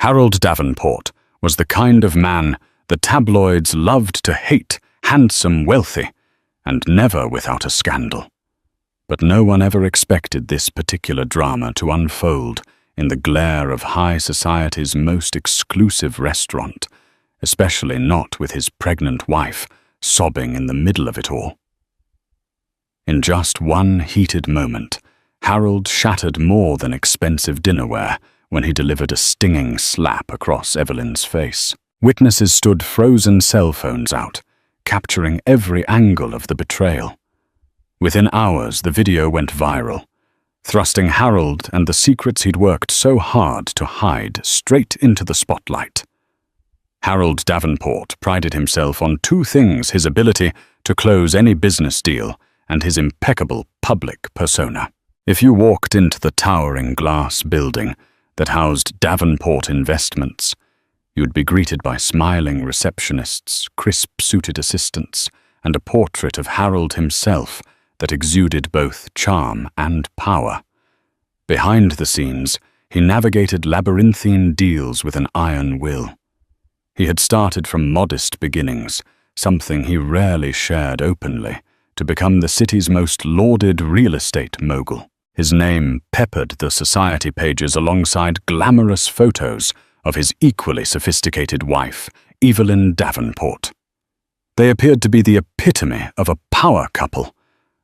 Harold Davenport was the kind of man the tabloids loved to hate, handsome, wealthy, and never without a scandal. But no one ever expected this particular drama to unfold in the glare of high society's most exclusive restaurant, especially not with his pregnant wife sobbing in the middle of it all. In just one heated moment, Harold shattered more than expensive dinnerware when he delivered a stinging slap across Evelyn's face. Witnesses stood frozen cell phones out, capturing every angle of the betrayal. Within hours, the video went viral, thrusting Harold and the secrets he'd worked so hard to hide straight into the spotlight. Harold Davenport prided himself on two things: his ability to close any business deal and his impeccable public persona. If you walked into the towering glass building that housed Davenport Investments, you'd be greeted by smiling receptionists, crisp-suited assistants, and a portrait of Harold himself that exuded both charm and power. Behind the scenes, he navigated labyrinthine deals with an iron will. He had started from modest beginnings, something he rarely shared openly, to become the city's most lauded real estate mogul. His name peppered the society pages alongside glamorous photos of his equally sophisticated wife, Evelyn Davenport. They appeared to be the epitome of a power couple.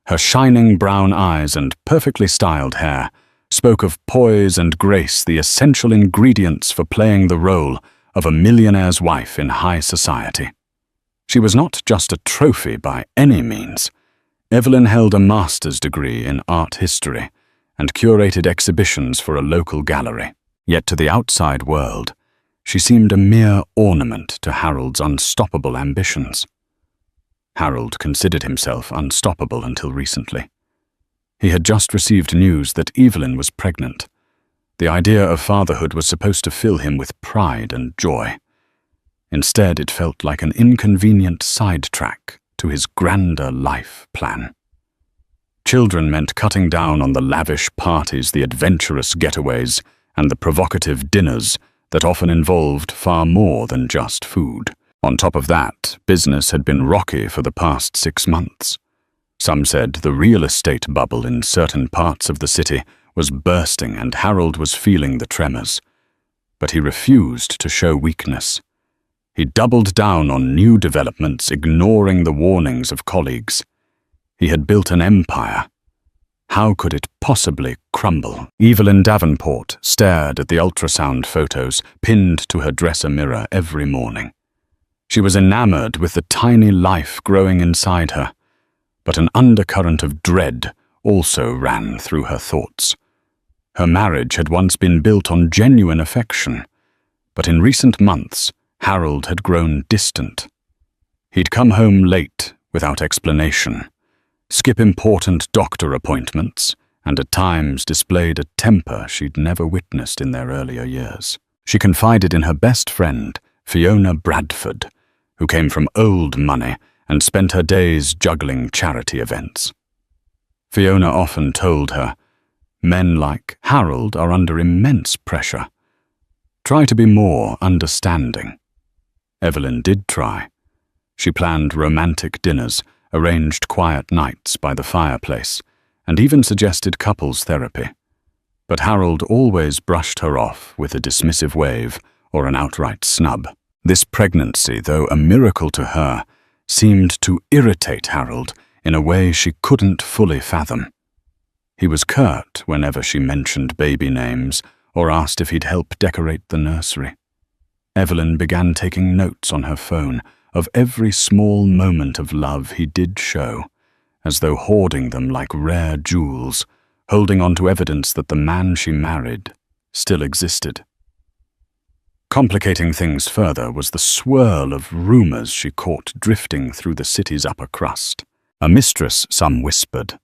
Her shining brown eyes and perfectly styled hair spoke of poise and grace, the essential ingredients for playing the role of a millionaire's wife in high society. She was not just a trophy by any means. Evelyn held a master's degree in art history and curated exhibitions for a local gallery. Yet to the outside world, she seemed a mere ornament to Harold's unstoppable ambitions. Harold considered himself unstoppable until recently. He had just received news that Evelyn was pregnant. The idea of fatherhood was supposed to fill him with pride and joy. Instead, it felt like an inconvenient sidetrack to his grander life plan. Children meant cutting down on the lavish parties, the adventurous getaways, and the provocative dinners that often involved far more than just food. On top of that, business had been rocky for the past 6 months. Some said the real estate bubble in certain parts of the city was bursting and Harold was feeling the tremors. But he refused to show weakness. He doubled down on new developments, ignoring the warnings of colleagues. He had built an empire. How could it possibly crumble? Evelyn Davenport stared at the ultrasound photos pinned to her dresser mirror every morning. She was enamored with the tiny life growing inside her, but an undercurrent of dread also ran through her thoughts. Her marriage had once been built on genuine affection, but in recent months, Harold had grown distant. He'd come home late without explanation, skip important doctor appointments, and at times displayed a temper she'd never witnessed in their earlier years. She confided in her best friend, Fiona Bradford, who came from old money and spent her days juggling charity events. Fiona often told her, "Men like Harold are under immense pressure. Try to be more understanding." Evelyn did try. She planned romantic dinners, arranged quiet nights by the fireplace, and even suggested couples therapy. But Harold always brushed her off with a dismissive wave or an outright snub. This pregnancy, though a miracle to her, seemed to irritate Harold in a way she couldn't fully fathom. He was curt whenever she mentioned baby names or asked if he'd help decorate the nursery. Evelyn began taking notes on her phone of every small moment of love he did show, as though hoarding them like rare jewels, holding on to evidence that the man she married still existed. Complicating things further was the swirl of rumors she caught drifting through the city's upper crust. A mistress, some whispered.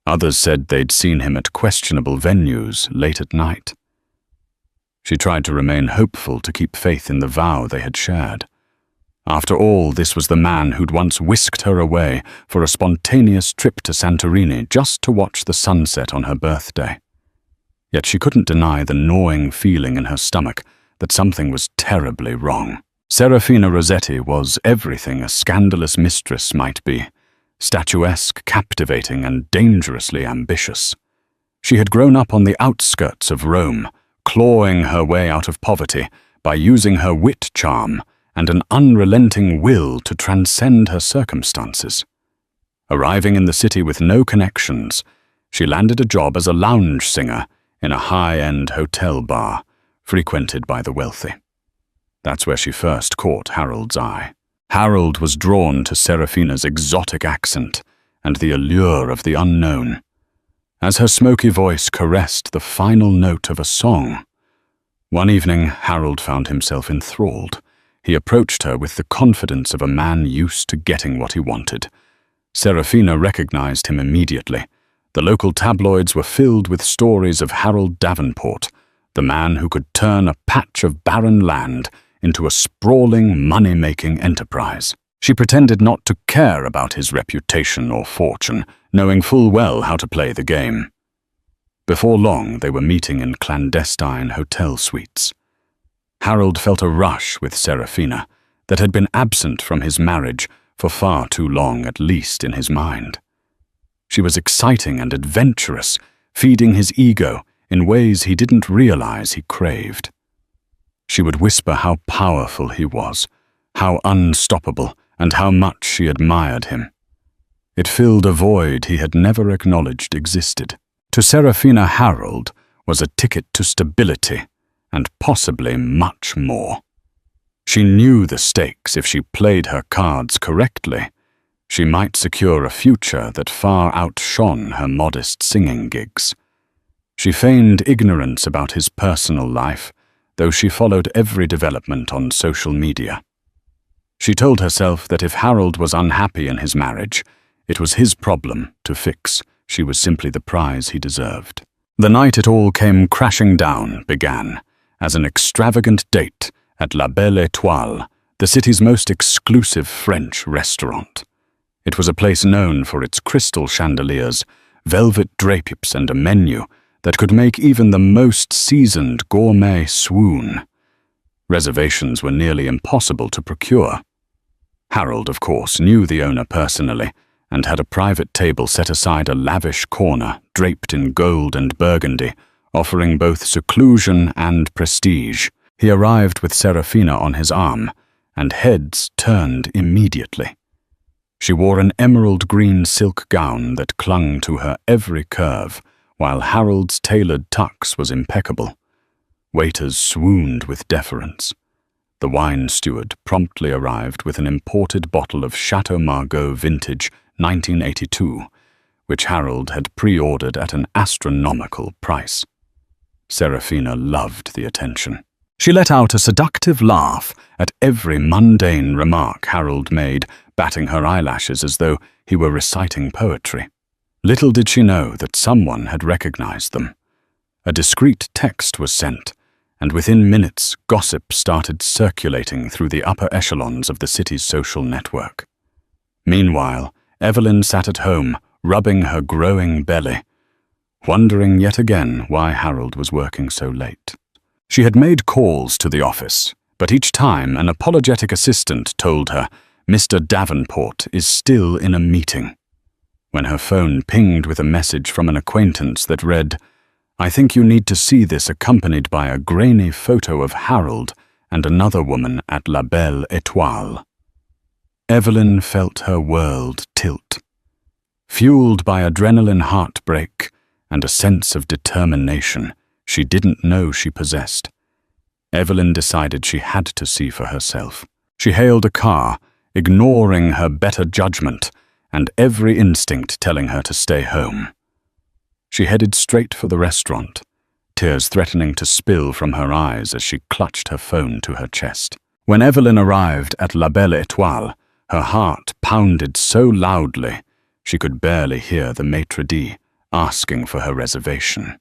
Others said they'd seen him at questionable venues late at night. She tried to remain hopeful, to keep faith in the vow they had shared. After all, this was the man who'd once whisked her away for a spontaneous trip to Santorini just to watch the sunset on her birthday. Yet she couldn't deny the gnawing feeling in her stomach that something was terribly wrong. Serafina Rossetti was everything a scandalous mistress might be, statuesque, captivating, and dangerously ambitious. She had grown up on the outskirts of Rome, clawing her way out of poverty by using her wit charm and an unrelenting will to transcend her circumstances. Arriving in the city with no connections, she landed a job as a lounge singer in a high-end hotel bar frequented by the wealthy. That's where she first caught Harold's eye. Harold was drawn to Serafina's exotic accent and the allure of the unknown. As her smoky voice caressed the final note of a song, one evening Harold found himself enthralled. He approached her with the confidence of a man used to getting what he wanted. Serafina recognized him immediately. The local tabloids were filled with stories of Harold Davenport, the man who could turn a patch of barren land into a sprawling, money-making enterprise. She pretended not to care about his reputation or fortune, knowing full well how to play the game. Before long, they were meeting in clandestine hotel suites. Harold felt a rush with Serafina that had been absent from his marriage for far too long, at least in his mind. She was exciting and adventurous, feeding his ego in ways he didn't realize he craved. She would whisper how powerful he was, how unstoppable, and how much she admired him. It filled a void he had never acknowledged existed. To Serafina, Harold was a ticket to stability, and possibly much more. She knew the stakes. If she played her cards correctly, she might secure a future that far outshone her modest singing gigs. She feigned ignorance about his personal life, though she followed every development on social media. She told herself that if Harold was unhappy in his marriage, it was his problem to fix. She was simply the prize he deserved. The night it all came crashing down began as an extravagant date at La Belle Étoile, the city's most exclusive French restaurant. It was a place known for its crystal chandeliers, velvet drapes, and a menu that could make even the most seasoned gourmet swoon. Reservations were nearly impossible to procure. Harold, of course, knew the owner personally and had a private table set aside a lavish corner draped in gold and burgundy, offering both seclusion and prestige. He arrived with Serafina on his arm, and heads turned immediately. She wore an emerald green silk gown that clung to her every curve, while Harold's tailored tux was impeccable. Waiters swooned with deference. The wine steward promptly arrived with an imported bottle of Chateau Margaux vintage 1982, which Harold had pre-ordered at an astronomical price. Serafina loved the attention. She let out a seductive laugh at every mundane remark Harold made, batting her eyelashes as though he were reciting poetry. Little did she know that someone had recognized them. A discreet text was sent, and within minutes gossip started circulating through the upper echelons of the city's social network. Meanwhile, Evelyn sat at home, rubbing her growing belly, wondering yet again why Harold was working so late. She had made calls to the office, but each time an apologetic assistant told her, "Mr. Davenport is still in a meeting." When her phone pinged with a message from an acquaintance that read, "I think you need to see this," accompanied by a grainy photo of Harold and another woman at La Belle Étoile. Evelyn felt her world tilt. Fueled by adrenaline heartbreak and a sense of determination she didn't know she possessed, Evelyn decided she had to see for herself. She hailed a car, ignoring her better judgment and every instinct telling her to stay home. She headed straight for the restaurant, tears threatening to spill from her eyes as she clutched her phone to her chest. When Evelyn arrived at La Belle Étoile, her heart pounded so loudly she could barely hear the maitre d' asking for her reservation.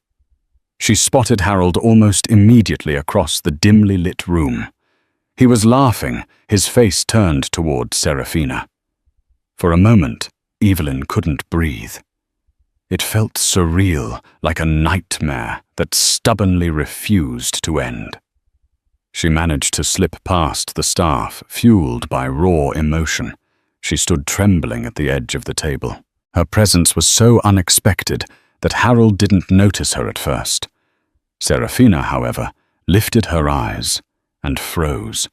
She spotted Harold almost immediately across the dimly lit room. He was laughing, his face turned toward Serafina. For a moment, Evelyn couldn't breathe. It felt surreal, like a nightmare that stubbornly refused to end. She managed to slip past the staff, fueled by raw emotion. She stood trembling at the edge of the table. Her presence was so unexpected that Harold didn't notice her at first. Serafina, however, lifted her eyes and froze.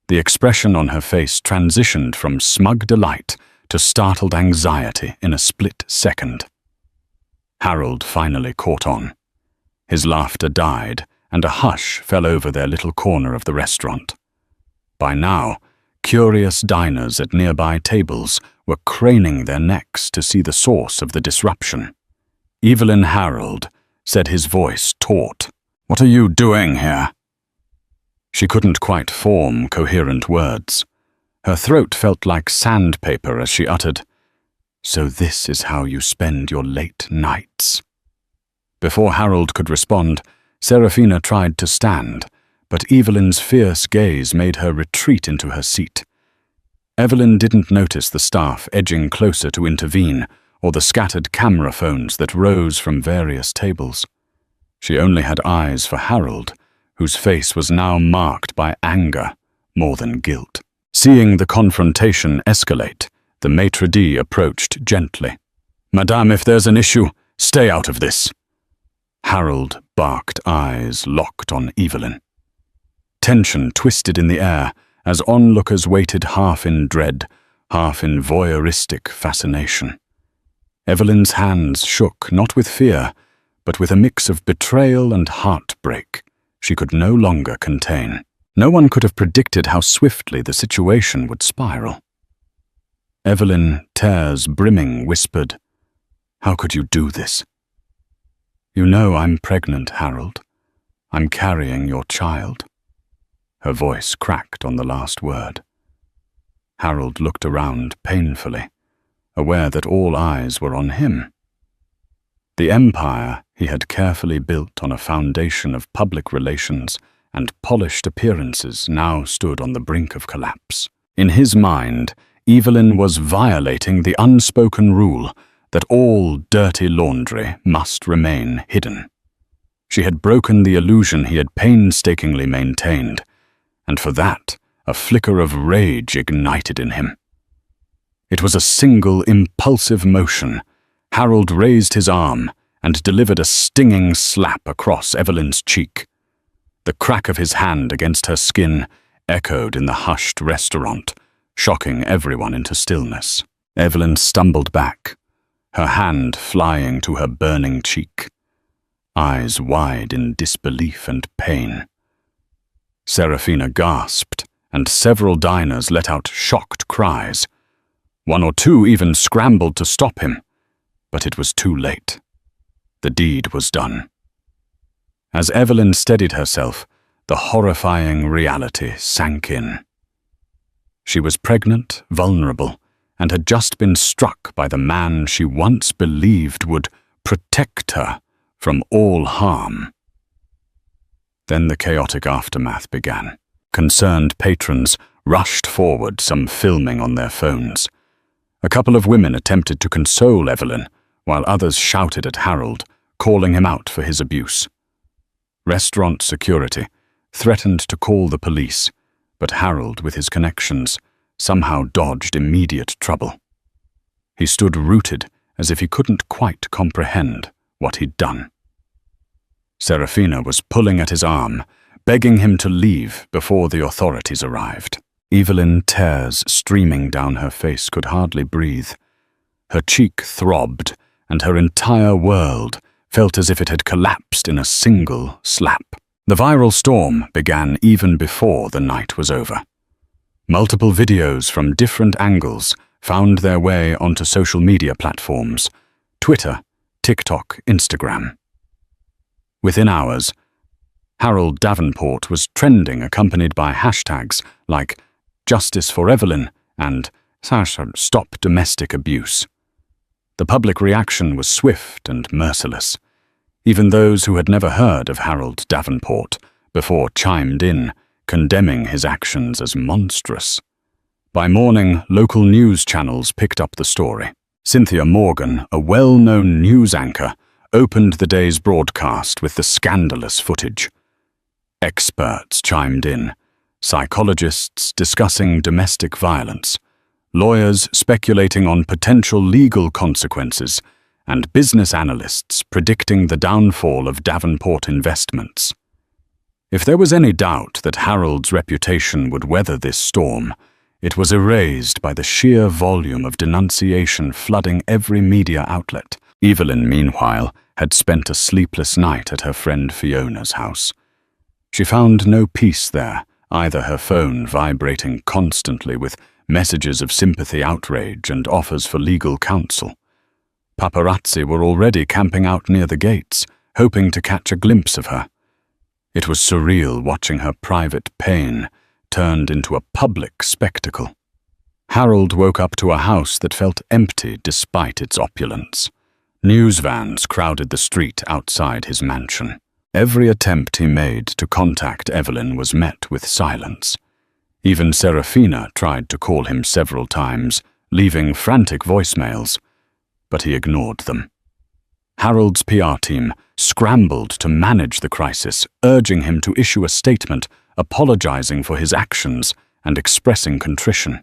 The expression on her face transitioned from smug delight to startled anxiety in a split second. Harold finally caught on. His laughter died, and a hush fell over their little corner of the restaurant. By now, curious diners at nearby tables were craning their necks to see the source of the disruption. Evelyn Harold said, his voice taut, "What are you doing here?" She couldn't quite form coherent words. Her throat felt like sandpaper as she uttered, "So this is how you spend your late nights." Before Harold could respond, Serafina tried to stand, but Evelyn's fierce gaze made her retreat into her seat. Evelyn didn't notice the staff edging closer to intervene or the scattered camera phones that rose from various tables. She only had eyes for Harold, whose face was now marked by anger more than guilt. Seeing the confrontation escalate, the maitre d' approached gently. "Madame, if there's an issue, stay out of this." Harold barked, eyes locked on Evelyn. Tension twisted in the air as onlookers waited, half in dread, half in voyeuristic fascination. Evelyn's hands shook, not with fear, but with a mix of betrayal and heartbreak she could no longer contain. No one could have predicted how swiftly the situation would spiral. Evelyn, tears brimming, whispered, "How could you do this?" "You know I'm pregnant, Harold. I'm carrying your child." Her voice cracked on the last word. Harold looked around painfully, aware that all eyes were on him. The empire he had carefully built on a foundation of public relations and polished appearances now stood on the brink of collapse. In his mind, Evelyn was violating the unspoken rule that all dirty laundry must remain hidden. She had broken the illusion he had painstakingly maintained, and for that, a flicker of rage ignited in him. It was a single impulsive motion. Harold raised his arm and delivered a stinging slap across Evelyn's cheek. The crack of his hand against her skin echoed in the hushed restaurant, shocking everyone into stillness. Evelyn stumbled back, her hand flying to her burning cheek, eyes wide in disbelief and pain. Serafina gasped, and several diners let out shocked cries. One or two even scrambled to stop him, but it was too late. The deed was done. As Evelyn steadied herself, the horrifying reality sank in. She was pregnant, vulnerable, and had just been struck by the man she once believed would protect her from all harm. Then the chaotic aftermath began. Concerned patrons rushed forward, some filming on their phones. A couple of women attempted to console Evelyn, while others shouted at Harold, calling him out for his abuse. Restaurant security threatened to call the police, but Harold, with his connections, somehow dodged immediate trouble. He stood rooted as if he couldn't quite comprehend what he'd done. Serafina was pulling at his arm, begging him to leave before the authorities arrived. Evelyn, tears streaming down her face, could hardly breathe. Her cheek throbbed, and her entire world felt as if it had collapsed in a single slap. The viral storm began even before the night was over. Multiple videos from different angles found their way onto social media platforms: Twitter, TikTok, Instagram. Within hours, Harold Davenport was trending, accompanied by hashtags like "Justice for Evelyn" and "Stop Domestic Abuse." The public reaction was swift and merciless. Even those who had never heard of Harold Davenport before chimed in, condemning his actions as monstrous. By morning, local news channels picked up the story. Cynthia Morgan, a well-known news anchor, opened the day's broadcast with the scandalous footage. Experts chimed in, psychologists discussing domestic violence, lawyers speculating on potential legal consequences, and business analysts predicting the downfall of Davenport investments. If there was any doubt that Harold's reputation would weather this storm, it was erased by the sheer volume of denunciation flooding every media outlet. Evelyn, meanwhile, had spent a sleepless night at her friend Fiona's house. She found no peace there, either her phone vibrating constantly with messages of sympathy, outrage, and offers for legal counsel. Paparazzi were already camping out near the gates, hoping to catch a glimpse of her. It was surreal watching her private pain turned into a public spectacle. Harold woke up to a house that felt empty despite its opulence. News vans crowded the street outside his mansion. Every attempt he made to contact Evelyn was met with silence. Even Serafina tried to call him several times, leaving frantic voicemails, but he ignored them. Harold's PR team scrambled to manage the crisis, urging him to issue a statement apologizing for his actions and expressing contrition.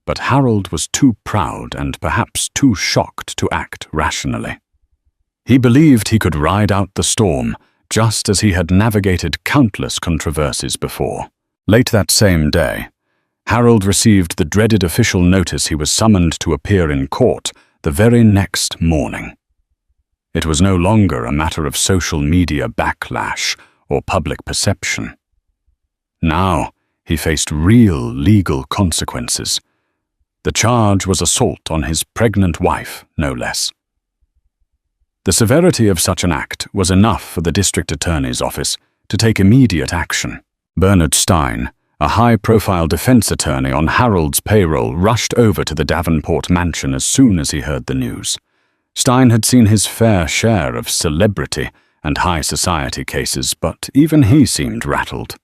But Harold was too proud and perhaps too shocked to act rationally. He believed he could ride out the storm, just as he had navigated countless controversies before. Late that same day, Harold received the dreaded official notice he was summoned to appear in court the very next morning. It was no longer a matter of social media backlash or public perception. Now he faced real legal consequences. The charge was assault on his pregnant wife, no less. The severity of such an act was enough for the district attorney's office to take immediate action. Bernard Stein, a high-profile defense attorney on Harold's payroll, rushed over to the Davenport mansion as soon as he heard the news. Stein had seen his fair share of celebrity and high society cases, but even he seemed rattled.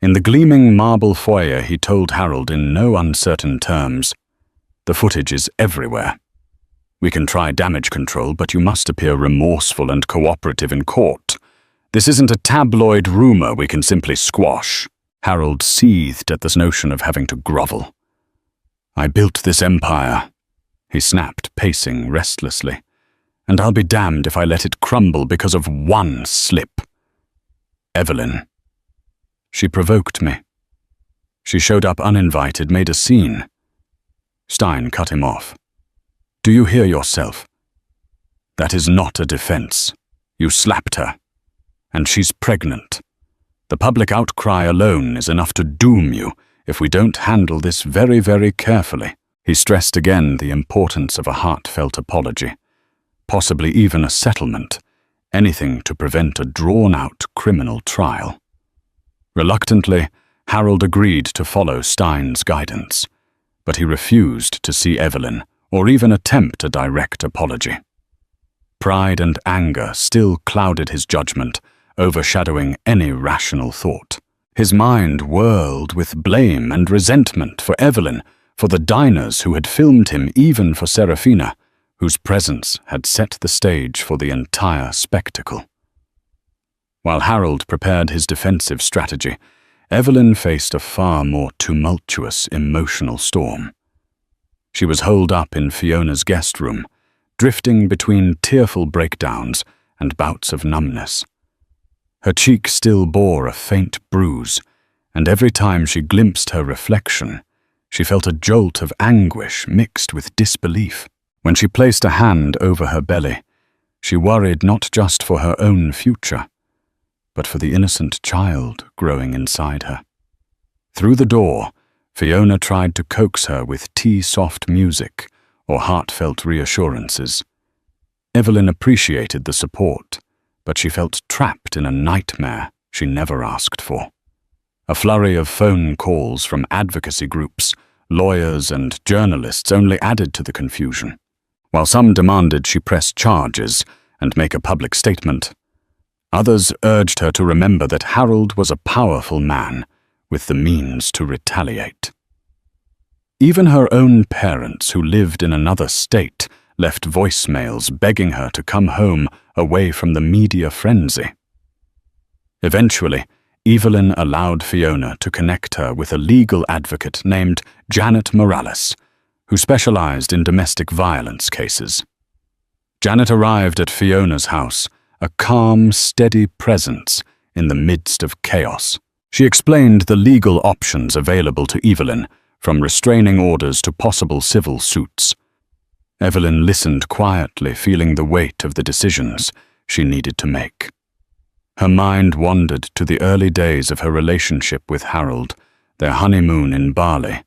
In the gleaming marble foyer, he told Harold in no uncertain terms, "The footage is everywhere. We can try damage control, but you must appear remorseful and cooperative in court. This isn't a tabloid rumor we can simply squash." Harold seethed at this notion of having to grovel. "I built this empire," he snapped, pacing restlessly, "and I'll be damned if I let it crumble because of one slip. Evelyn. She provoked me. She showed up uninvited, made a scene." Stein cut him off. "Do you hear yourself? That is not a defense. You slapped her. And she's pregnant. The public outcry alone is enough to doom you if we don't handle this very, very carefully." He stressed again the importance of a heartfelt apology, possibly even a settlement, anything to prevent a drawn-out criminal trial. Reluctantly, Harold agreed to follow Stein's guidance, but he refused to see Evelyn or even attempt a direct apology. Pride and anger still clouded his judgment, overshadowing any rational thought. His mind whirled with blame and resentment for Evelyn, for the diners who had filmed him, even for Serafina, whose presence had set the stage for the entire spectacle. While Harold prepared his defensive strategy, Evelyn faced a far more tumultuous emotional storm. She was holed up in Fiona's guest room, drifting between tearful breakdowns and bouts of numbness. Her cheek still bore a faint bruise, and every time she glimpsed her reflection, she felt a jolt of anguish mixed with disbelief. When she placed a hand over her belly, she worried not just for her own future, but for the innocent child growing inside her. Through the door, Fiona tried to coax her with tea-soft music or heartfelt reassurances. Evelyn appreciated the support, but she felt trapped in a nightmare she never asked for. A flurry of phone calls from advocacy groups, lawyers, and journalists only added to the confusion. While some demanded she press charges and make a public statement, others urged her to remember that Harold was a powerful man with the means to retaliate. Even her own parents, who lived in another state, left voicemails begging her to come home away from the media frenzy. Eventually, Evelyn allowed Fiona to connect her with a legal advocate named Janet Morales, who specialized in domestic violence cases. Janet arrived at Fiona's house, a calm, steady presence in the midst of chaos. She explained the legal options available to Evelyn, from restraining orders to possible civil suits. Evelyn listened quietly, feeling the weight of the decisions she needed to make. Her mind wandered to the early days of her relationship with Harold, their honeymoon in Bali,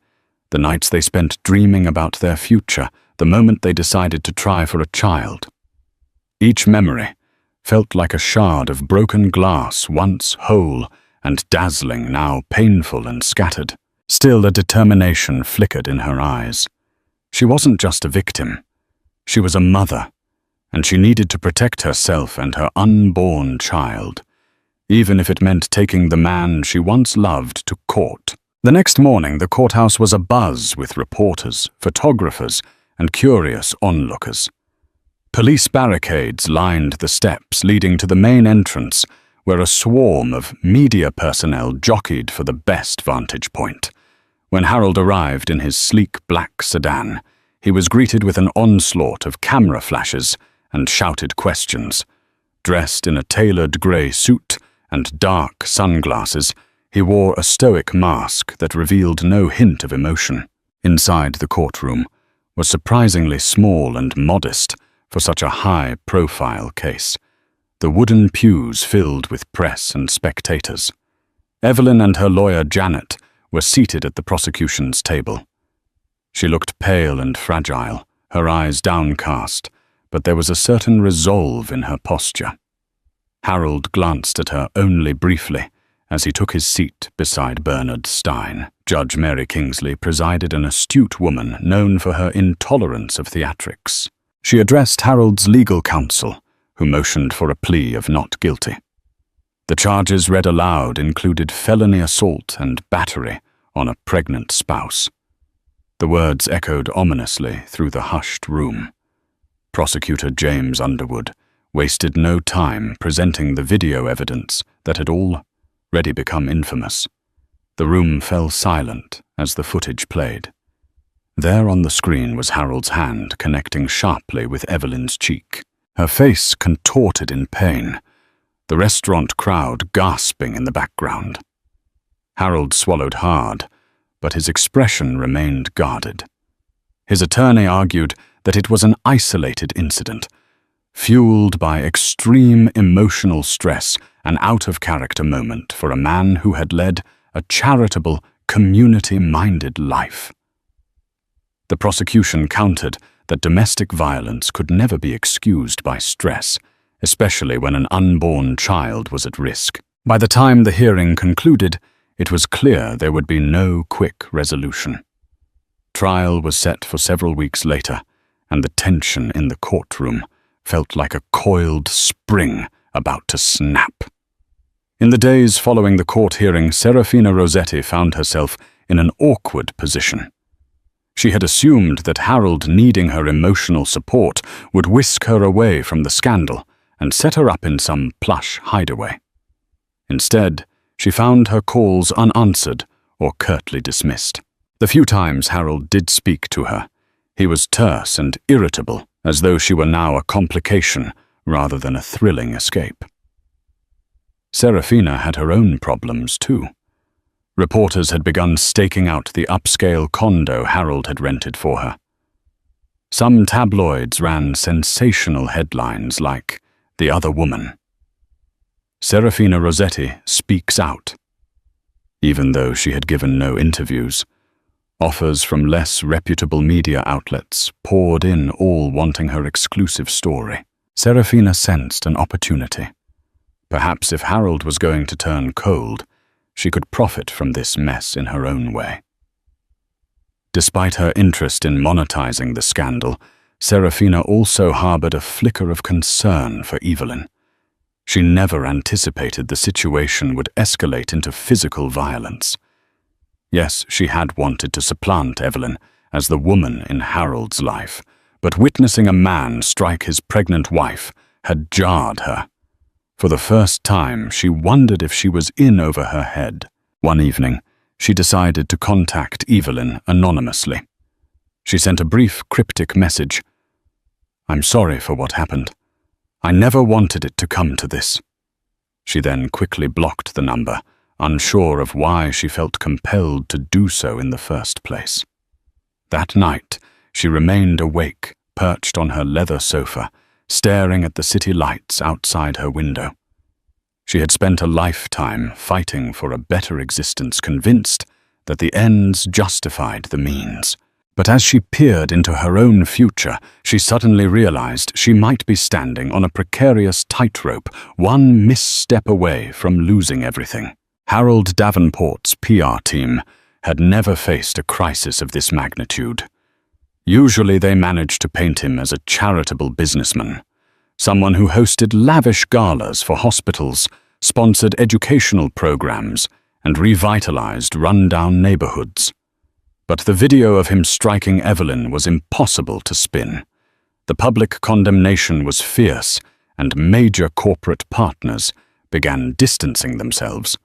the nights they spent dreaming about their future, the moment they decided to try for a child. Each memory felt like a shard of broken glass, once whole and dazzling, now painful and scattered. Still, a determination flickered in her eyes. She wasn't just a victim. She was a mother, and she needed to protect herself and her unborn child, even if it meant taking the man she once loved to court. The next morning, the courthouse was abuzz with reporters, photographers, and curious onlookers. Police barricades lined the steps leading to the main entrance, where a swarm of media personnel jockeyed for the best vantage point. When Harold arrived in his sleek black sedan, he was greeted with an onslaught of camera flashes and shouted questions. Dressed in a tailored grey suit and dark sunglasses, he wore a stoic mask that revealed no hint of emotion. Inside the courtroom was surprisingly small and modest for such a high-profile case, the wooden pews filled with press and spectators. Evelyn and her lawyer Janet were seated at the prosecution's table. She looked pale and fragile, her eyes downcast, but there was a certain resolve in her posture. Harold glanced at her only briefly as he took his seat beside Bernard Stein. Judge Mary Kingsley presided, an astute woman known for her intolerance of theatrics. She addressed Harold's legal counsel, who motioned for a plea of not guilty. The charges read aloud included felony assault and battery on a pregnant spouse. The words echoed ominously through the hushed room. Prosecutor James Underwood wasted no time presenting the video evidence that had already become infamous. The room fell silent as the footage played. There on the screen was Harold's hand connecting sharply with Evelyn's cheek, her face contorted in pain, the restaurant crowd gasping in the background. Harold swallowed hard, but his expression remained guarded. His attorney argued that it was an isolated incident, fueled by extreme emotional stress, an out-of-character moment for a man who had led a charitable, community-minded life. The prosecution countered that domestic violence could never be excused by stress, especially when an unborn child was at risk. By the time the hearing concluded, it was clear there would be no quick resolution. Trial was set for several weeks later, and the tension in the courtroom felt like a coiled spring about to snap. In the days following the court hearing, Serafina Rossetti found herself in an awkward position. She had assumed that Harold needing her emotional support would whisk her away from the scandal and set her up in some plush hideaway. Instead, she found her calls unanswered or curtly dismissed. The few times Harold did speak to her, he was terse and irritable, as though she were now a complication rather than a thrilling escape. Serafina had her own problems too. Reporters had begun staking out the upscale condo Harold had rented for her. Some tabloids ran sensational headlines like, "The Other Woman." Serafina Rossetti speaks out. Even though she had given no interviews, offers from less reputable media outlets poured in, all wanting her exclusive story. Serafina sensed an opportunity. Perhaps if Harold was going to turn cold, she could profit from this mess in her own way. Despite her interest in monetizing the scandal, Serafina also harbored a flicker of concern for Evelyn. She never anticipated the situation would escalate into physical violence. Yes, she had wanted to supplant Evelyn as the woman in Harold's life, but witnessing a man strike his pregnant wife had jarred her. For the first time, she wondered if she was in over her head. One evening, she decided to contact Evelyn anonymously. She sent a brief, cryptic message. "I'm sorry for what happened. I never wanted it to come to this." She then quickly blocked the number, unsure of why she felt compelled to do so in the first place. That night, she remained awake, perched on her leather sofa, staring at the city lights outside her window. She had spent a lifetime fighting for a better existence, convinced that the ends justified the means. But as she peered into her own future, she suddenly realized she might be standing on a precarious tightrope, one misstep away from losing everything. Harold Davenport's PR team had never faced a crisis of this magnitude. Usually they managed to paint him as a charitable businessman, someone who hosted lavish galas for hospitals, sponsored educational programs, and revitalized run-down neighborhoods. But the video of him striking Evelyn was impossible to spin. The public condemnation was fierce, and major corporate partners began distancing themselves.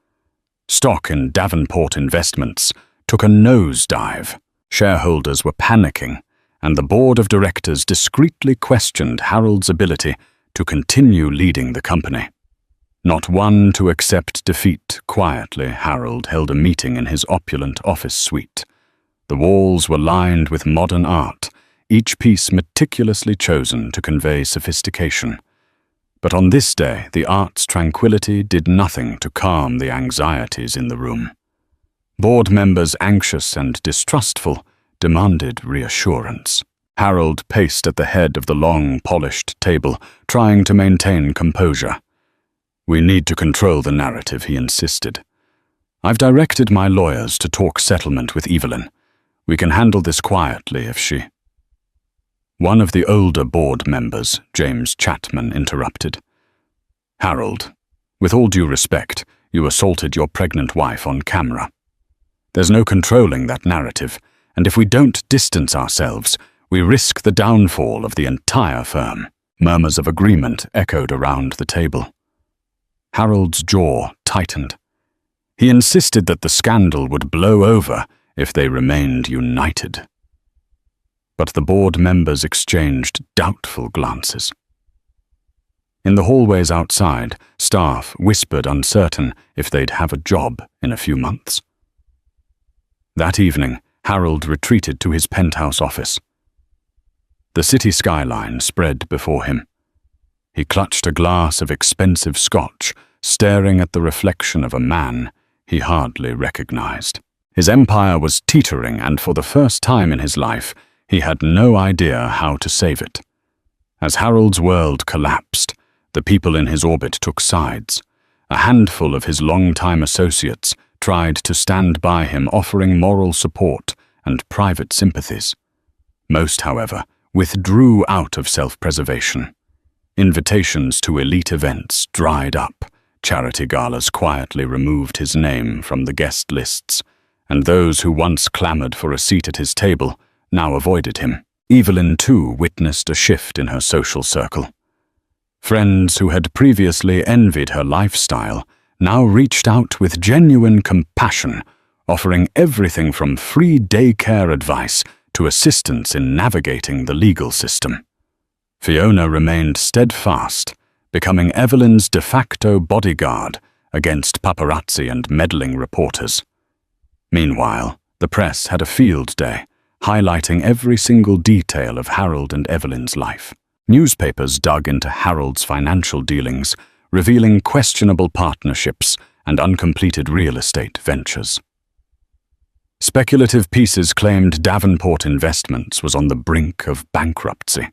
Stock in Davenport Investments took a nosedive. Shareholders were panicking, and the board of directors discreetly questioned Harold's ability to continue leading the company. Not one to accept defeat, quietly Harold held a meeting in his opulent office suite. The walls were lined with modern art, each piece meticulously chosen to convey sophistication. But on this day, the art's tranquility did nothing to calm the anxieties in the room. Board members, anxious and distrustful, demanded reassurance. Harold paced at the head of the long, polished table, trying to maintain composure. "We need to control the narrative," he insisted. "I've directed my lawyers to talk settlement with Evelyn. We can handle this quietly if she—" One of the older board members, James Chapman, interrupted. "Harold, with all due respect, you assaulted your pregnant wife on camera. There's no controlling that narrative, and if we don't distance ourselves, we risk the downfall of the entire firm." Murmurs of agreement echoed around the table. Harold's jaw tightened. He insisted that the scandal would blow over if they remained united. But the board members exchanged doubtful glances. In the hallways outside, staff whispered uncertain if they'd have a job in a few months. That evening, Harold retreated to his penthouse office. The city skyline spread before him. He clutched a glass of expensive scotch, staring at the reflection of a man he hardly recognized. His empire was teetering, and for the first time in his life, he had no idea how to save it. As Harold's world collapsed, the people in his orbit took sides. A handful of his longtime associates tried to stand by him, offering moral support and private sympathies. Most, however, withdrew out of self-preservation. Invitations to elite events dried up. Charity galas quietly removed his name from the guest lists, and those who once clamored for a seat at his table now avoided him. Evelyn, too, witnessed a shift in her social circle. Friends who had previously envied her lifestyle now reached out with genuine compassion, offering everything from free daycare advice to assistance in navigating the legal system. Fiona remained steadfast, becoming Evelyn's de facto bodyguard against paparazzi and meddling reporters. Meanwhile, the press had a field day, highlighting every single detail of Harold and Evelyn's life. Newspapers dug into Harold's financial dealings, revealing questionable partnerships and uncompleted real estate ventures. Speculative pieces claimed Davenport Investments was on the brink of bankruptcy.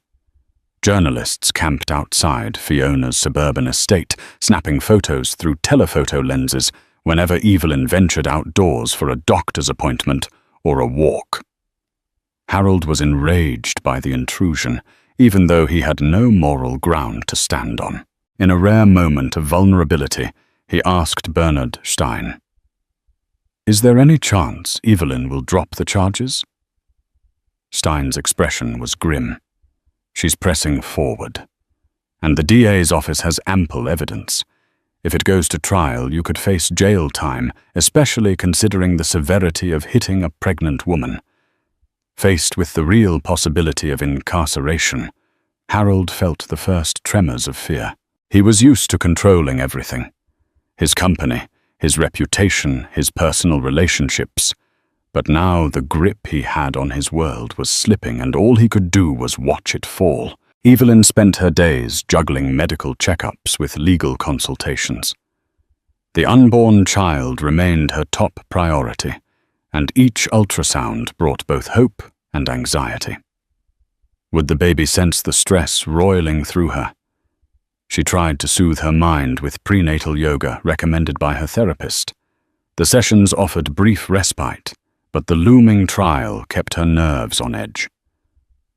Journalists camped outside Fiona's suburban estate, snapping photos through telephoto lenses whenever Evelyn ventured outdoors for a doctor's appointment or a walk. Harold was enraged by the intrusion, even though he had no moral ground to stand on. In a rare moment of vulnerability, he asked Bernard Stein, "Is there any chance Evelyn will drop the charges?" Stein's expression was grim. "She's pressing forward. And the DA's office has ample evidence. If it goes to trial, you could face jail time, especially considering the severity of hitting a pregnant woman. Faced with the real possibility of incarceration, Harold felt the first tremors of fear. He was used to controlling everything. His company, his reputation, his personal relationships. But now the grip he had on his world was slipping, and all he could do was watch it fall. Evelyn spent her days juggling medical checkups with legal consultations. The unborn child remained her top priority, and each ultrasound brought both hope and anxiety. Would the baby sense the stress roiling through her? She tried to soothe her mind with prenatal yoga recommended by her therapist. The sessions offered brief respite, but the looming trial kept her nerves on edge.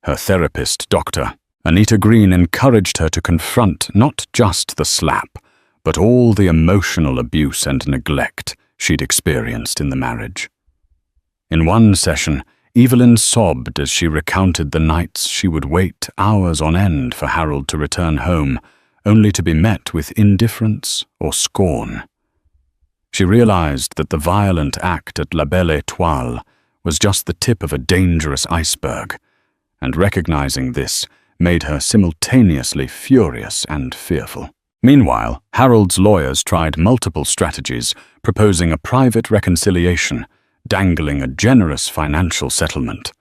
Her therapist, Dr. Anita Green, encouraged her to confront not just the slap, but all the emotional abuse and neglect she'd experienced in the marriage. In one session, Evelyn sobbed as she recounted the nights she would wait hours on end for Harold to return home, only to be met with indifference or scorn. She realized that the violent act at La Belle Étoile was just the tip of a dangerous iceberg, and recognizing this made her simultaneously furious and fearful. Meanwhile, Harold's lawyers tried multiple strategies, proposing a private reconciliation, dangling a generous financial settlement,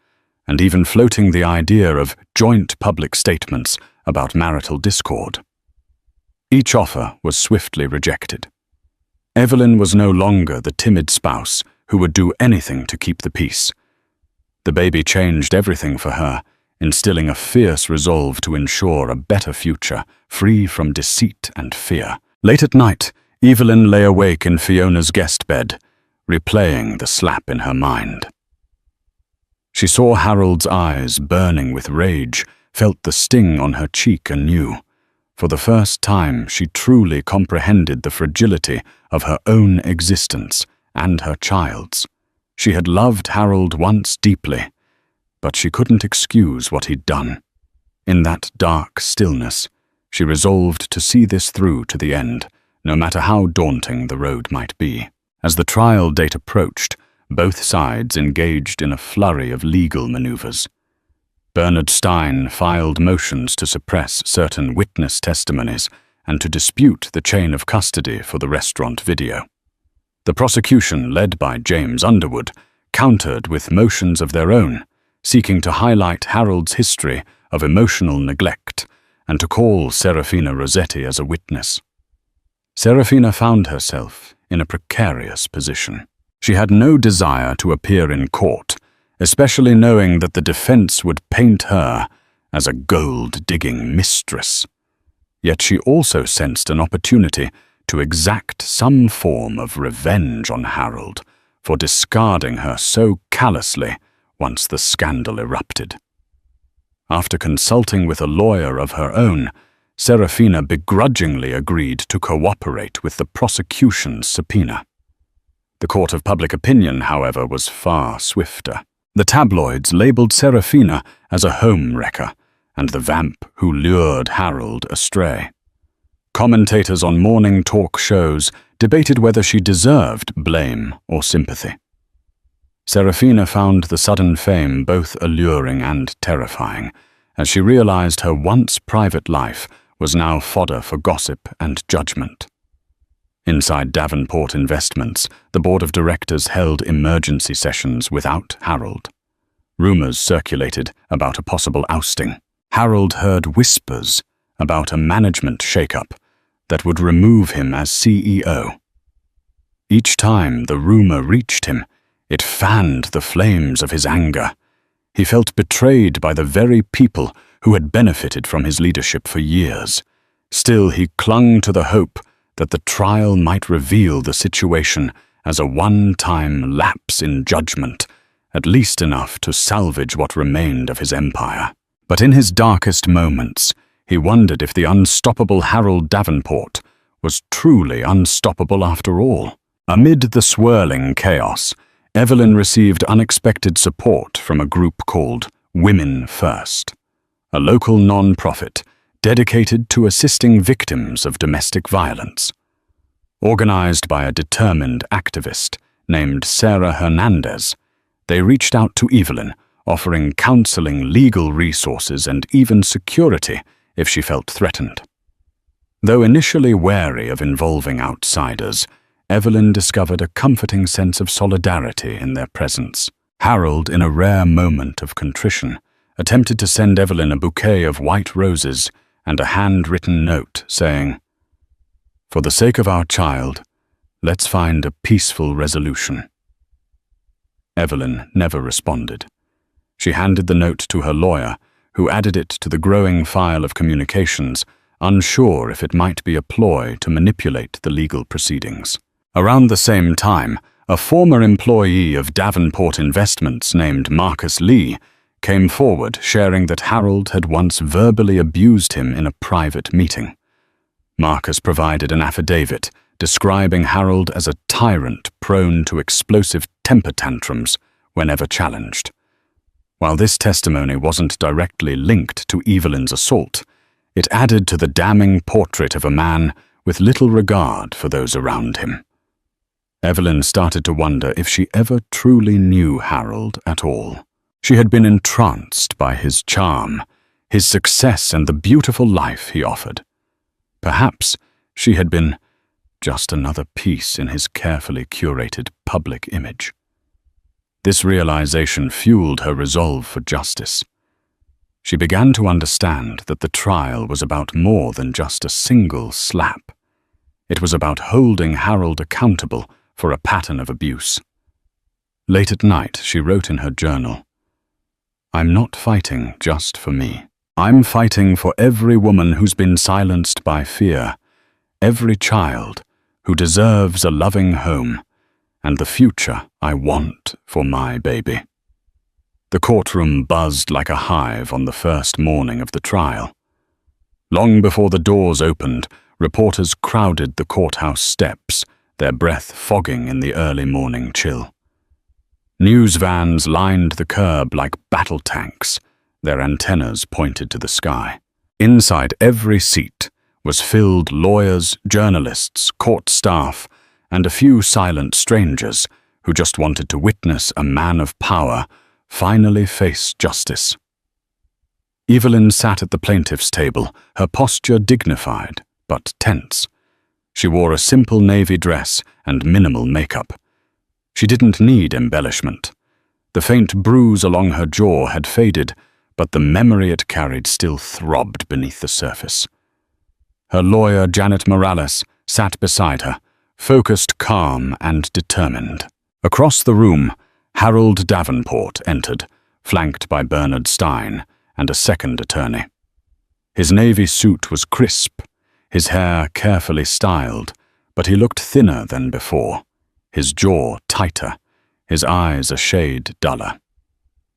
and even floating the idea of joint public statements about marital discord. Each offer was swiftly rejected. Evelyn was no longer the timid spouse who would do anything to keep the peace. The baby changed everything for her, instilling a fierce resolve to ensure a better future, free from deceit and fear. Late at night, Evelyn lay awake in Fiona's guest bed, replaying the slap in her mind. She saw Harold's eyes burning with rage, felt the sting on her cheek anew. For the first time, she truly comprehended the fragility of her own existence and her child's. She had loved Harold once deeply, but she couldn't excuse what he'd done. In that dark stillness, she resolved to see this through to the end, no matter how daunting the road might be. As the trial date approached, both sides engaged in a flurry of legal maneuvers. Bernard Stein filed motions to suppress certain witness testimonies and to dispute the chain of custody for the restaurant video. The prosecution, led by James Underwood, countered with motions of their own, seeking to highlight Harold's history of emotional neglect and to call Serafina Rossetti as a witness. Serafina found herself in a precarious position. She had no desire to appear in court, especially knowing that the defense would paint her as a gold-digging mistress. Yet she also sensed an opportunity to exact some form of revenge on Harold for discarding her so callously once the scandal erupted. After consulting with a lawyer of her own, Serafina begrudgingly agreed to cooperate with the prosecution's subpoena. The court of public opinion, however, was far swifter. The tabloids labeled Serafina as a home wrecker and the vamp who lured Harold astray. Commentators on morning talk shows debated whether she deserved blame or sympathy. Serafina found the sudden fame both alluring and terrifying, as she realized her once private life was now fodder for gossip and judgment. Inside Davenport Investments, the board of directors held emergency sessions without Harold. Rumors circulated about a possible ousting. Harold heard whispers about a management shakeup that would remove him as CEO. Each time the rumor reached him, it fanned the flames of his anger. He felt betrayed by the very people who had benefited from his leadership for years. Still, he clung to the hope that the trial might reveal the situation as a one-time lapse in judgment, at least enough to salvage what remained of his empire. But in his darkest moments, he wondered if the unstoppable Harold Davenport was truly unstoppable after all. Amid the swirling chaos, Evelyn received unexpected support from a group called Women First, a local non-profit dedicated to assisting victims of domestic violence. Organized by a determined activist named Sarah Hernandez, they reached out to Evelyn, offering counseling, legal resources, and even security if she felt threatened. Though initially wary of involving outsiders, Evelyn discovered a comforting sense of solidarity in their presence. Harold, in a rare moment of contrition, attempted to send Evelyn a bouquet of white roses and a handwritten note saying, "For the sake of our child, let's find a peaceful resolution." Evelyn never responded. She handed the note to her lawyer, who added it to the growing file of communications, unsure if it might be a ploy to manipulate the legal proceedings. Around the same time, a former employee of Davenport Investments named Marcus Lee came forward sharing that Harold had once verbally abused him in a private meeting. Marcus provided an affidavit describing Harold as a tyrant prone to explosive temper tantrums whenever challenged. While this testimony wasn't directly linked to Evelyn's assault, it added to the damning portrait of a man with little regard for those around him. Evelyn started to wonder if she ever truly knew Harold at all. She had been entranced by his charm, his success, and the beautiful life he offered. Perhaps she had been just another piece in his carefully curated public image. This realization fueled her resolve for justice. She began to understand that the trial was about more than just a single slap. It was about holding Harold accountable for a pattern of abuse. Late at night, she wrote in her journal, "I'm not fighting just for me. I'm fighting for every woman who's been silenced by fear, every child who deserves a loving home, and the future I want for my baby." The courtroom buzzed like a hive on the first morning of the trial. Long before the doors opened, reporters crowded the courthouse steps, their breath fogging in the early morning chill. News vans lined the curb like battle tanks, their antennas pointed to the sky. Inside every seat was filled lawyers, journalists, court staff, and a few silent strangers who just wanted to witness a man of power finally face justice. Evelyn sat at the plaintiff's table, her posture dignified but tense. She wore a simple navy dress and minimal makeup. She didn't need embellishment. The faint bruise along her jaw had faded, but the memory it carried still throbbed beneath the surface. Her lawyer, Janet Morales, sat beside her, focused, calm, and determined. Across the room, Harold Davenport entered, flanked by Bernard Stein and a second attorney. His navy suit was crisp, his hair carefully styled, but he looked thinner than before, his jaw tighter, his eyes a shade duller.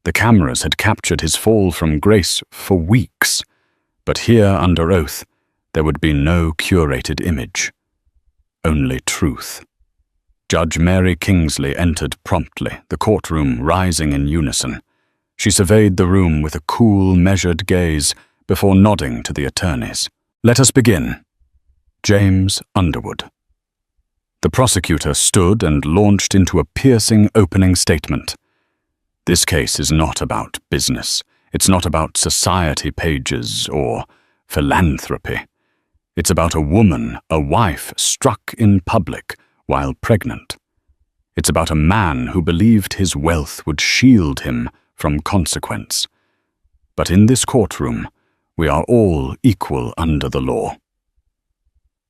The cameras had captured his fall from grace for weeks, but here under oath there would be no curated image, only truth. Judge Mary Kingsley entered promptly, the courtroom rising in unison. She surveyed the room with a cool, measured gaze before nodding to the attorneys. "Let us begin. James Underwood." The prosecutor stood and launched into a piercing opening statement. "This case is not about business. It's not about society pages or philanthropy. It's about a woman, a wife, struck in public while pregnant. It's about a man who believed his wealth would shield him from consequence. But in this courtroom, we are all equal under the law."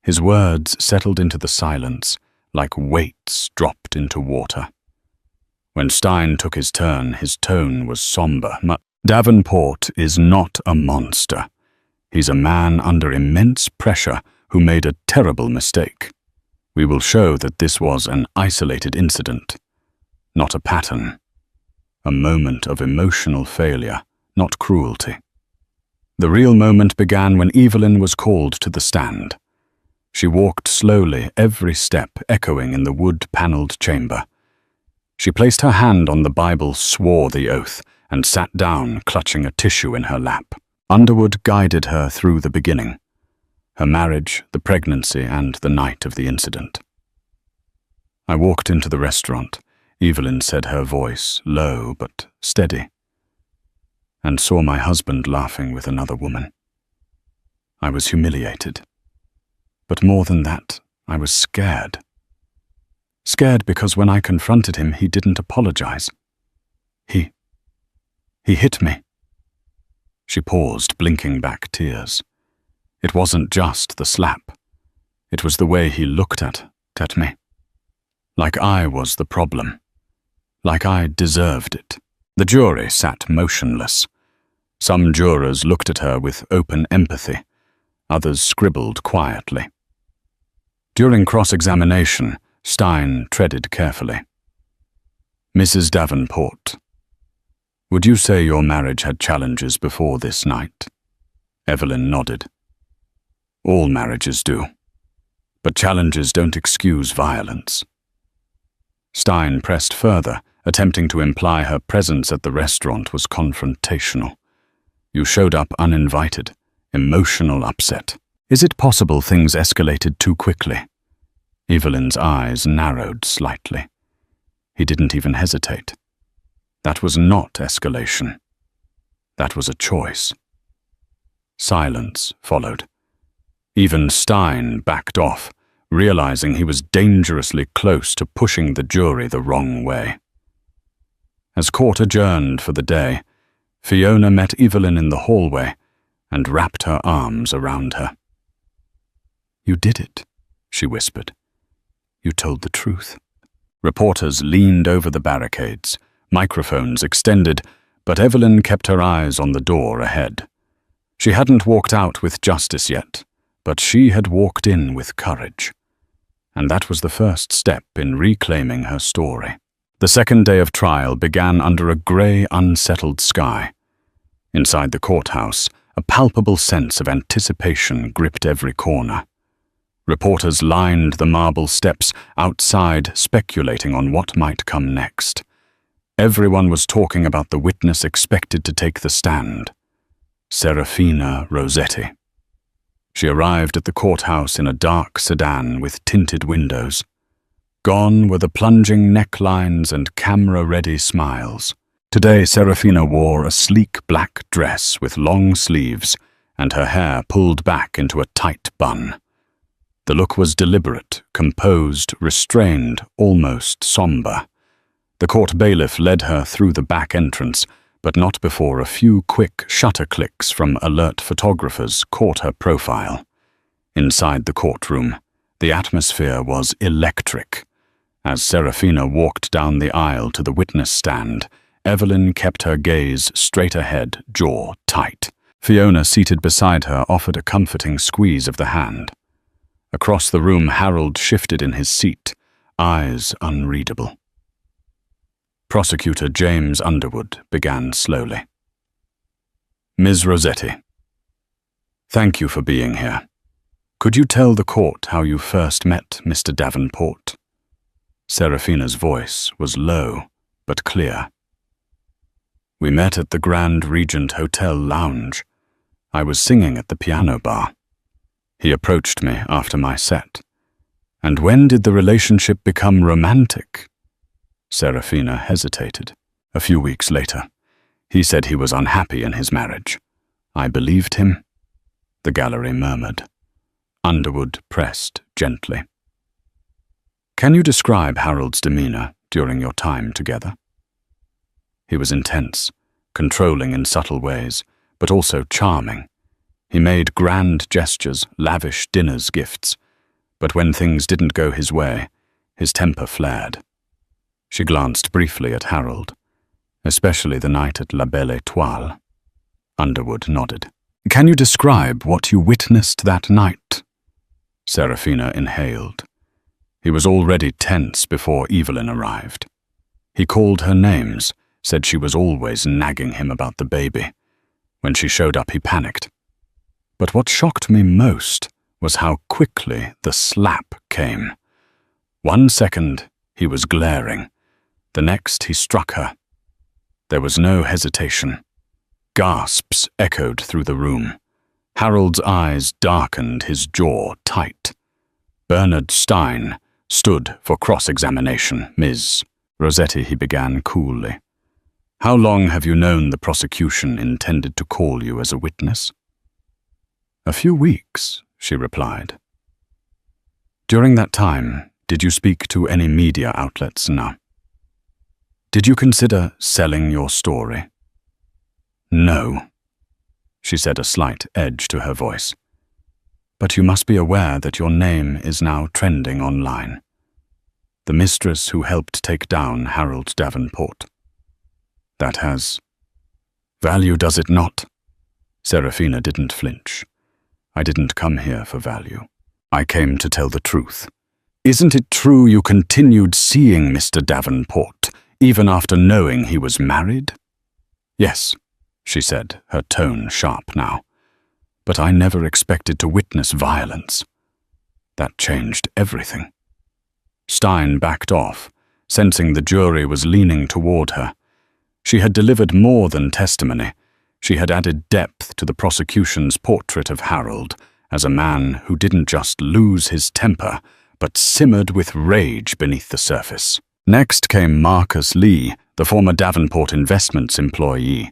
His words settled into the silence like weights dropped into water. When Stein took his turn, his tone was somber. "Davenport is not a monster. He's a man under immense pressure who made a terrible mistake. We will show that this was an isolated incident, not a pattern. A moment of emotional failure, not cruelty." The real moment began when Evelyn was called to the stand. She walked slowly, every step echoing in the wood-paneled chamber. She placed her hand on the Bible, swore the oath, and sat down, clutching a tissue in her lap. Underwood guided her through the beginning, her marriage, the pregnancy, and the night of the incident. I walked into the restaurant, Evelyn said, her voice low but steady, and saw my husband laughing with another woman. I was humiliated. But more than that, I was scared. Scared because when I confronted him, he didn't apologize. He hit me. She paused, blinking back tears. It wasn't just the slap. It was the way he looked at me. Like I was the problem. Like I deserved it. The jury sat motionless. Some jurors looked at her with open empathy. Others scribbled quietly. During cross-examination, Stein treaded carefully. Mrs. Davenport, would you say your marriage had challenges before this night? Evelyn nodded. All marriages do. But challenges don't excuse violence. Stein pressed further, attempting to imply her presence at the restaurant was confrontational. You showed up uninvited, emotional upset. Is it possible things escalated too quickly? Evelyn's eyes narrowed slightly. He didn't even hesitate. That was not escalation. That was a choice. Silence followed. Even Stein backed off, realizing he was dangerously close to pushing the jury the wrong way. As court adjourned for the day, Fiona met Evelyn in the hallway and wrapped her arms around her. You did it, she whispered. You told the truth. Reporters leaned over the barricades, microphones extended, but Evelyn kept her eyes on the door ahead. She hadn't walked out with justice yet, but she had walked in with courage. And that was the first step in reclaiming her story. The second day of trial began under a grey, unsettled sky. Inside the courthouse, a palpable sense of anticipation gripped every corner. Reporters lined the marble steps outside, speculating on what might come next. Everyone was talking about the witness expected to take the stand, Serafina Rossetti. She arrived at the courthouse in a dark sedan with tinted windows. Gone were the plunging necklines and camera-ready smiles. Today, Serafina wore a sleek black dress with long sleeves and her hair pulled back into a tight bun. The look was deliberate, composed, restrained, almost somber. The court bailiff led her through the back entrance, but not before a few quick shutter clicks from alert photographers caught her profile. Inside the courtroom, the atmosphere was electric. As Serafina walked down the aisle to the witness stand, Evelyn kept her gaze straight ahead, jaw tight. Fiona, seated beside her, offered a comforting squeeze of the hand. Across the room, Harold shifted in his seat, eyes unreadable. Prosecutor James Underwood began slowly. Ms. Rossetti, thank you for being here. Could you tell the court how you first met Mr. Davenport? Serafina's voice was low but clear. We met at the Grand Regent Hotel lounge. I was singing at the piano bar. He approached me after my set. And when did the relationship become romantic? Serafina hesitated. A few weeks later. He said he was unhappy in his marriage. I believed him. The gallery murmured. Underwood pressed gently. Can you describe Harold's demeanor during your time together? He was intense, controlling in subtle ways, but also charming. He made grand gestures, lavish dinners, gifts. But when things didn't go his way, his temper flared. She glanced briefly at Harold, especially the night at La Belle Étoile. Underwood nodded. Can you describe what you witnessed that night? Serafina inhaled. He was already tense before Evelyn arrived. He called her names, said she was always nagging him about the baby. When she showed up, he panicked. But what shocked me most was how quickly the slap came. 1 second, he was glaring. The next, he struck her. There was no hesitation. Gasps echoed through the room. Harold's eyes darkened, his jaw tight. Bernard Stein stood for cross-examination. Ms. Rossetti, he began coolly. How long have you known the prosecution intended to call you as a witness? A few weeks, she replied. During that time, did you speak to any media outlets? No. Did you consider selling your story? No, she said, a slight edge to her voice. But you must be aware that your name is now trending online. The mistress who helped take down Harold Davenport. That has value, does it not? Serafina didn't flinch. I didn't come here for value. I came to tell the truth. Isn't it true you continued seeing Mr. Davenport, even after knowing he was married? Yes, she said, her tone sharp now. But I never expected to witness violence. That changed everything. Stein backed off, sensing the jury was leaning toward her. She had delivered more than testimony. She had added depth to the prosecution's portrait of Harold as a man who didn't just lose his temper, but simmered with rage beneath the surface. Next came Marcus Lee, the former Davenport Investments employee.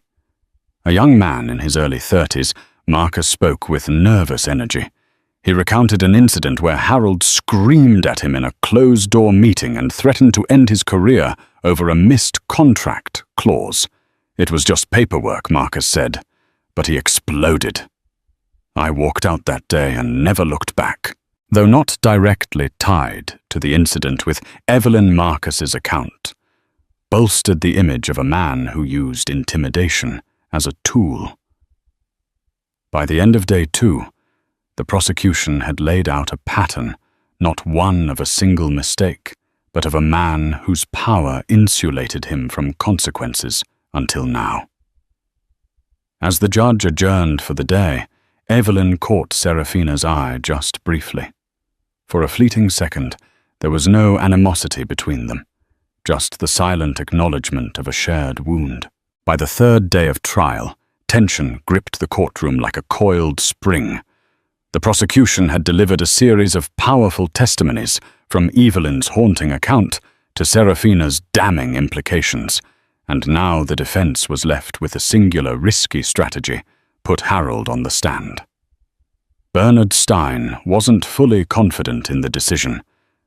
A young man in his early 30s, Marcus spoke with nervous energy. He recounted an incident where Harold screamed at him in a closed-door meeting and threatened to end his career over a missed contract clause. It was just paperwork, Marcus said, but he exploded. I walked out that day and never looked back. Though not directly tied to the incident with Evelyn Marcus's account, bolstered the image of a man who used intimidation as a tool. By the end of day 2, the prosecution had laid out a pattern, not one of a single mistake, but of a man whose power insulated him from consequences until now. As the judge adjourned for the day, Evelyn caught Serafina's eye just briefly. For a fleeting second, there was no animosity between them, just the silent acknowledgement of a shared wound. By the 3rd day of trial, tension gripped the courtroom like a coiled spring. The prosecution had delivered a series of powerful testimonies, from Evelyn's haunting account to Serafina's damning implications, and now the defense was left with a singular risky strategy: put Harold on the stand. Bernard Stein wasn't fully confident in the decision,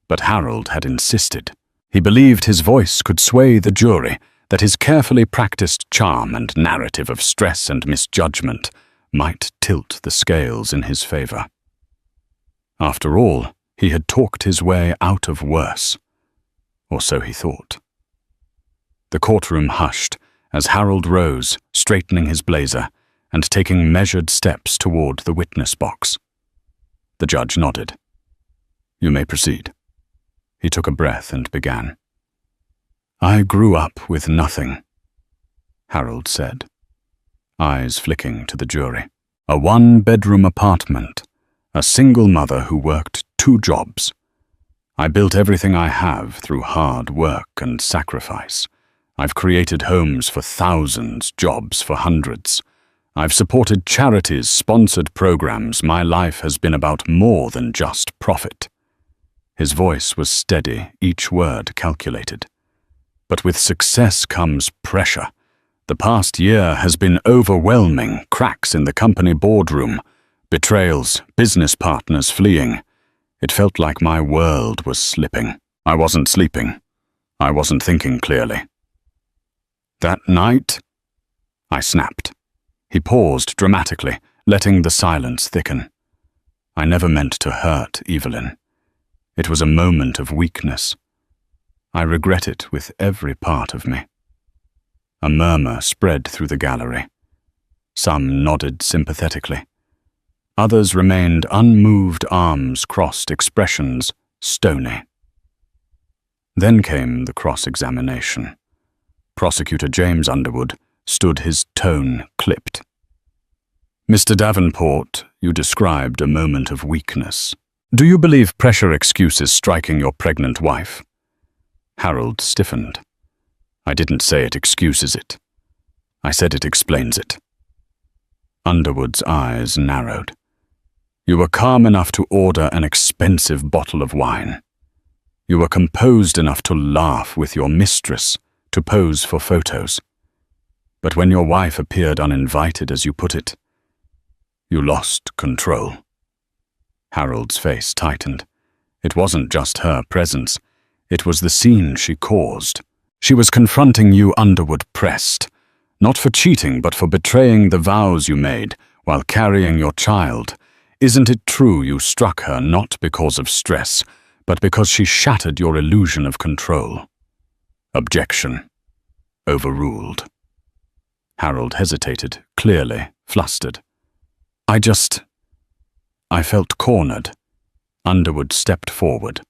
but Harold had insisted. He believed his voice could sway the jury, that his carefully practiced charm and narrative of stress and misjudgment might tilt the scales in his favor. After all, he had talked his way out of worse, or so he thought. The courtroom hushed as Harold rose, straightening his blazer and taking measured steps toward the witness box. The judge nodded. You may proceed. He took a breath and began. I grew up with nothing, Harold said, eyes flicking to the jury. A 1-bedroom apartment, a single mother who worked 2 jobs. I built everything I have through hard work and sacrifice. I've created homes for thousands, jobs for hundreds. I've supported charities, sponsored programs. My life has been about more than just profit. His voice was steady, each word calculated. But with success comes pressure. The past year has been overwhelming. Cracks in the company boardroom, betrayals, business partners fleeing. It felt like my world was slipping. I wasn't sleeping. I wasn't thinking clearly. That night, I snapped. He paused dramatically, letting the silence thicken. I never meant to hurt Evelyn. It was a moment of weakness. I regret it with every part of me. A murmur spread through the gallery. Some nodded sympathetically. Others remained unmoved, arms crossed, expressions stony. Then came the cross-examination. Prosecutor James Underwood stood, his tone clipped. Mr. Davenport, you described a moment of weakness. Do you believe pressure excuses striking your pregnant wife? Harold stiffened. I didn't say it excuses it. I said it explains it. Underwood's eyes narrowed. You were calm enough to order an expensive bottle of wine. You were composed enough to laugh with your mistress, to pose for photos. But when your wife appeared uninvited, as you put it, you lost control. Harold's face tightened. It wasn't just her presence. It was the scene she caused. She was confronting you, Underwood pressed, not for cheating, but for betraying the vows you made while carrying your child. Isn't it true you struck her not because of stress, but because she shattered your illusion of control? Objection. Overruled. Harold hesitated, clearly flustered. I felt cornered. Underwood stepped forward,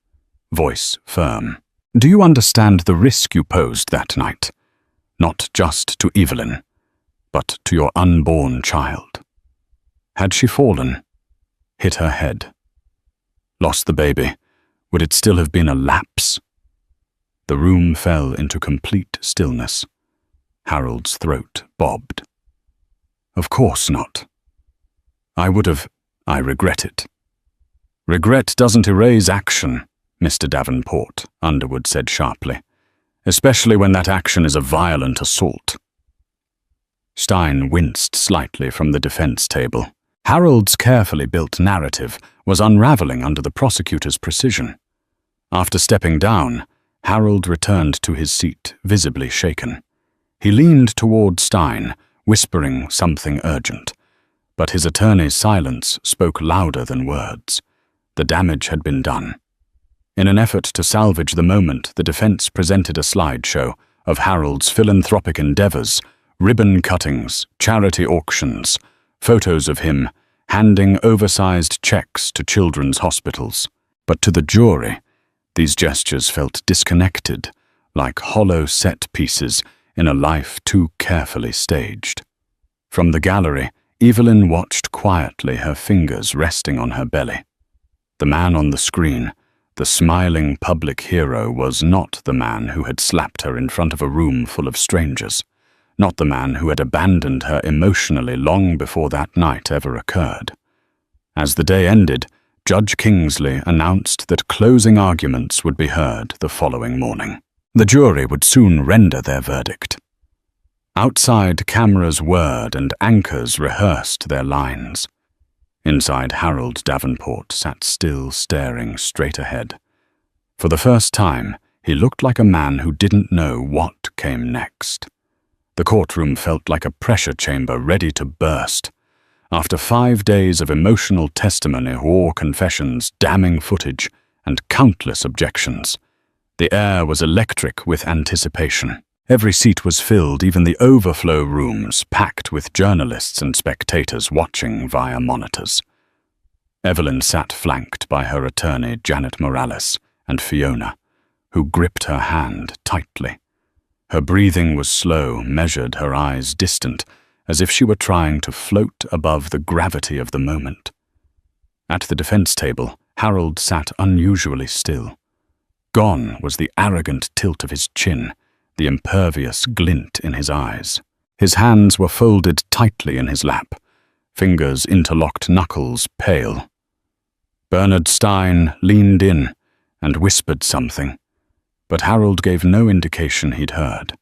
voice firm. Do you understand the risk you posed that night? Not just to Evelyn, but to your unborn child. Had she fallen, hit her head, lost the baby, would it still have been a lapse? The room fell into complete stillness. Harold's throat bobbed. Of course not. I regret it. Regret doesn't erase action, Mr. Davenport, Underwood said sharply, especially when that action is a violent assault. Stein winced slightly from the defense table. Harold's carefully built narrative was unraveling under the prosecutor's precision. After stepping down, Harold returned to his seat, visibly shaken. He leaned toward Stein, whispering something urgent. But his attorney's silence spoke louder than words. The damage had been done. In an effort to salvage the moment, the defense presented a slideshow of Harold's philanthropic endeavors, ribbon cuttings, charity auctions, photos of him handing oversized checks to children's hospitals. But to the jury, these gestures felt disconnected, like hollow set pieces in a life too carefully staged. From the gallery, Evelyn watched quietly, her fingers resting on her belly. The man on the screen, the smiling public hero, was not the man who had slapped her in front of a room full of strangers, not the man who had abandoned her emotionally long before that night ever occurred. As the day ended, Judge Kingsley announced that closing arguments would be heard the following morning. The jury would soon render their verdict. Outside, cameras whirred and anchors rehearsed their lines. Inside, Harold Davenport sat still, staring straight ahead. For the first time, he looked like a man who didn't know what came next. The courtroom felt like a pressure chamber ready to burst. After 5 days of emotional testimony, war confessions, damning footage, and countless objections, the air was electric with anticipation. Every seat was filled, even the overflow rooms packed with journalists and spectators watching via monitors. Evelyn sat flanked by her attorney, Janet Morales, and Fiona, who gripped her hand tightly. Her breathing was slow, measured, her eyes distant, as if she were trying to float above the gravity of the moment. At the defense table, Harold sat unusually still. Gone was the arrogant tilt of his chin, the impervious glint in his eyes. His hands were folded tightly in his lap, fingers interlocked, knuckles pale. Bernard Stein leaned in and whispered something, but Harold gave no indication he'd heard.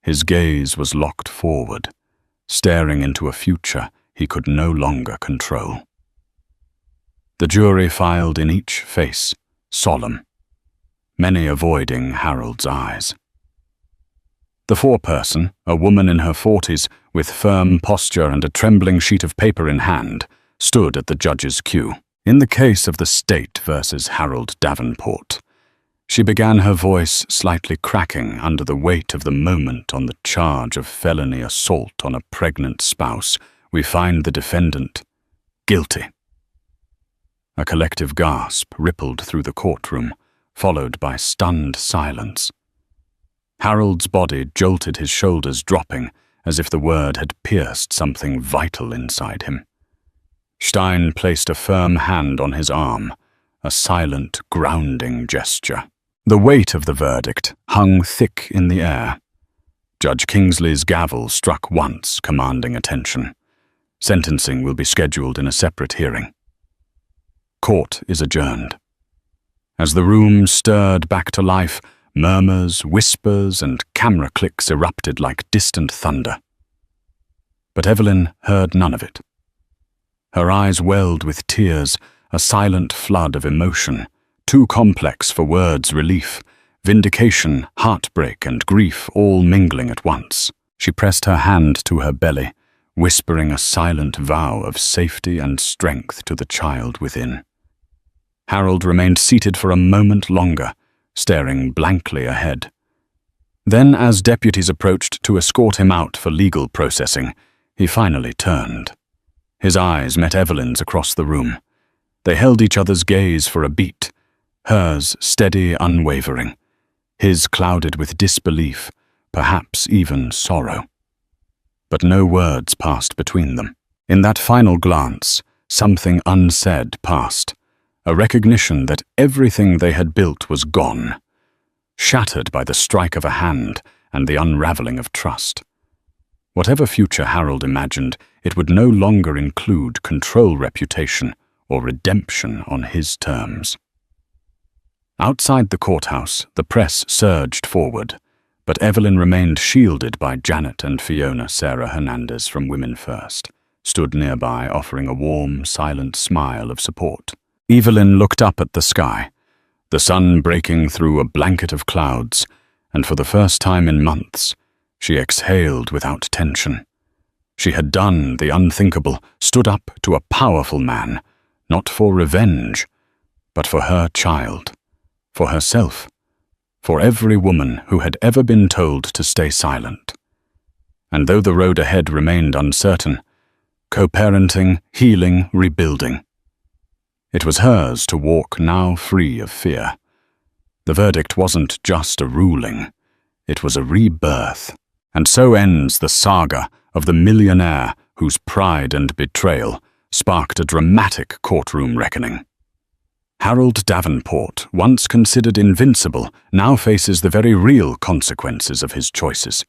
His gaze was locked forward, staring into a future he could no longer control. The jury filed in each face, solemn, many avoiding Harold's eyes. The foreperson, a woman in her 40s, with firm posture and a trembling sheet of paper in hand, stood at the judge's cue. In the case of the state versus Harold Davenport, she began, her voice slightly cracking under the weight of the moment. On the charge of felony assault on a pregnant spouse, we find the defendant guilty. A collective gasp rippled through the courtroom, followed by stunned silence. Harold's body jolted, his shoulders dropping, as if the word had pierced something vital inside him. Stein placed a firm hand on his arm, a silent, grounding gesture. The weight of the verdict hung thick in the air. Judge Kingsley's gavel struck once, commanding attention. Sentencing will be scheduled in a separate hearing. Court is adjourned. As the room stirred back to life, murmurs, whispers, and camera clicks erupted like distant thunder. But Evelyn heard none of it. Her eyes welled with tears, a silent flood of emotion, too complex for words' relief, vindication, heartbreak, and grief all mingling at once. She pressed her hand to her belly, whispering a silent vow of safety and strength to the child within. Harold remained seated for a moment longer, staring blankly ahead. Then, as deputies approached to escort him out for legal processing, he finally turned. His eyes met Evelyn's across the room. They held each other's gaze for a beat, hers steady, unwavering, his clouded with disbelief, perhaps even sorrow. But no words passed between them. In that final glance, something unsaid passed, a recognition that everything they had built was gone, shattered by the strike of a hand and the unraveling of trust. Whatever future Harold imagined, it would no longer include control, reputation, or redemption on his terms. Outside the courthouse, the press surged forward, but Evelyn remained shielded by Janet and Fiona. Sarah Hernandez from Women First stood nearby, offering a warm, silent smile of support. Evelyn looked up at the sky, the sun breaking through a blanket of clouds, and for the first time in months, she exhaled without tension. She had done the unthinkable, stood up to a powerful man, not for revenge, but for her child, for herself, for every woman who had ever been told to stay silent. And though the road ahead remained uncertain, co-parenting, healing, rebuilding, it was hers to walk now free of fear. The verdict wasn't just a ruling, it was a rebirth. And so ends the saga of the millionaire whose pride and betrayal sparked a dramatic courtroom reckoning. Harold Davenport, once considered invincible, now faces the very real consequences of his choices.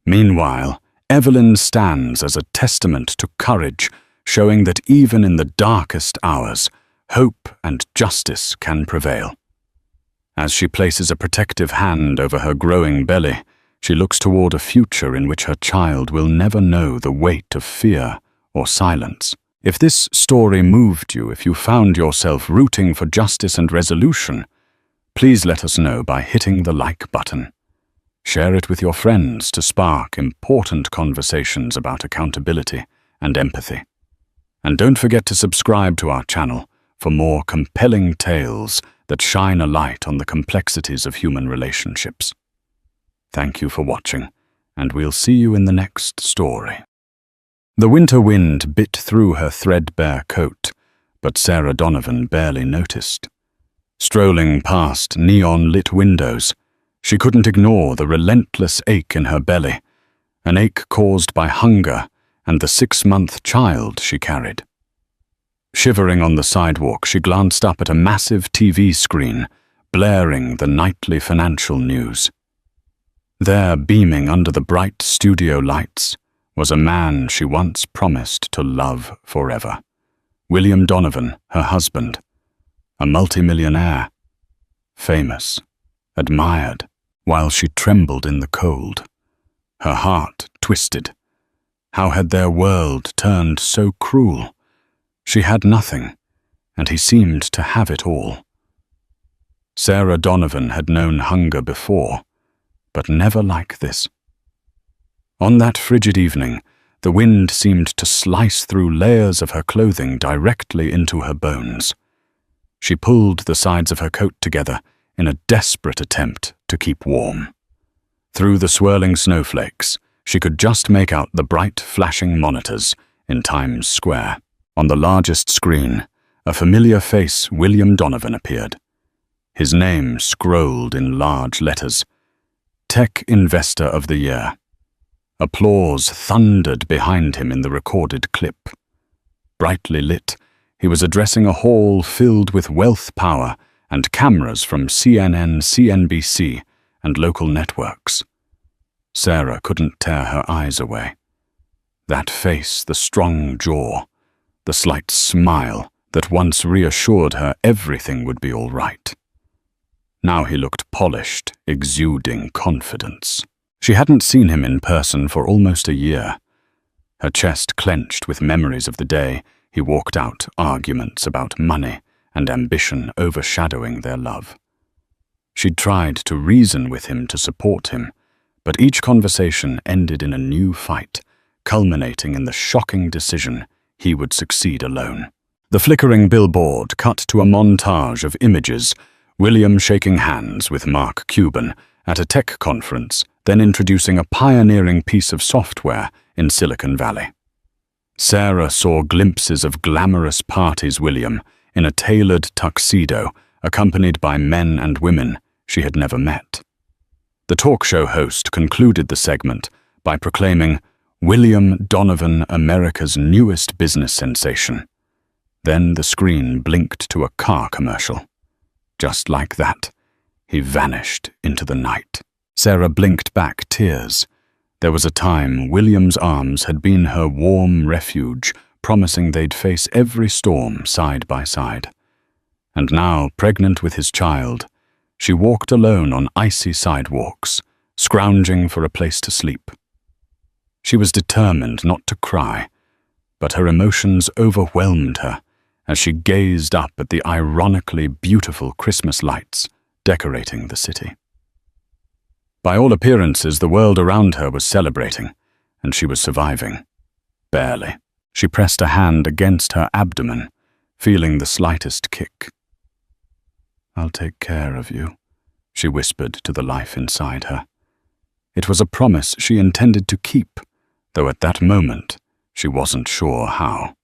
Meanwhile, Evelyn stands as a testament to courage, showing that even in the darkest hours, hope and justice can prevail. As she places a protective hand over her growing belly, she looks toward a future in which her child will never know the weight of fear or silence. If this story moved you, if you found yourself rooting for justice and resolution, please let us know by hitting the like button. Share it with your friends to spark important conversations about accountability and empathy. And don't forget to subscribe to our channel for more compelling tales that shine a light on the complexities of human relationships. Thank you for watching, and we'll see you in the next story. The winter wind bit through her threadbare coat, but Sarah Donovan barely noticed. Strolling past neon-lit windows, she couldn't ignore the relentless ache in her belly, an ache caused by hunger and the 6-month child she carried. Shivering on the sidewalk, she glanced up at a massive TV screen, blaring the nightly financial news. There, beaming under the bright studio lights, was a man she once promised to love forever. William Donovan, her husband, a multimillionaire, famous, admired, while she trembled in the cold. Her heart twisted. How had their world turned so cruel? She had nothing, and he seemed to have it all. Sarah Donovan had known hunger before, but never like this. On that frigid evening, the wind seemed to slice through layers of her clothing directly into her bones. She pulled the sides of her coat together in a desperate attempt to keep warm. Through the swirling snowflakes, she could just make out the bright, flashing monitors in Times Square. On the largest screen, a familiar face, William Donovan, appeared. His name scrolled in large letters. Tech Investor of the Year. Applause thundered behind him in the recorded clip. Brightly lit, he was addressing a hall filled with wealth, power, and cameras from CNN, CNBC, and local networks. Sarah couldn't tear her eyes away. That face, the strong jaw, the slight smile that once reassured her everything would be all right. Now he looked polished, exuding confidence. She hadn't seen him in person for almost a year. Her chest clenched with memories of the day he walked out, arguments about money and ambition overshadowing their love. She'd tried to reason with him to support him, but each conversation ended in a new fight, culminating in the shocking decision he would succeed alone. The flickering billboard cut to a montage of images, William shaking hands with Mark Cuban at a tech conference, then introducing a pioneering piece of software in Silicon Valley. Sarah saw glimpses of glamorous parties William in a tailored tuxedo, accompanied by men and women she had never met. The talk show host concluded the segment by proclaiming, "William Donovan, America's newest business sensation." Then the screen blinked to a car commercial. Just like that, he vanished into the night. Sarah blinked back tears. There was a time William's arms had been her warm refuge, promising they'd face every storm side by side. And now, pregnant with his child, she walked alone on icy sidewalks, scrounging for a place to sleep. She was determined not to cry, but her emotions overwhelmed her as she gazed up at the ironically beautiful Christmas lights decorating the city. By all appearances, the world around her was celebrating, and she was surviving. Barely. She pressed a hand against her abdomen, feeling the slightest kick. "I'll take care of you," she whispered to the life inside her. It was a promise she intended to keep, though at that moment she wasn't sure how.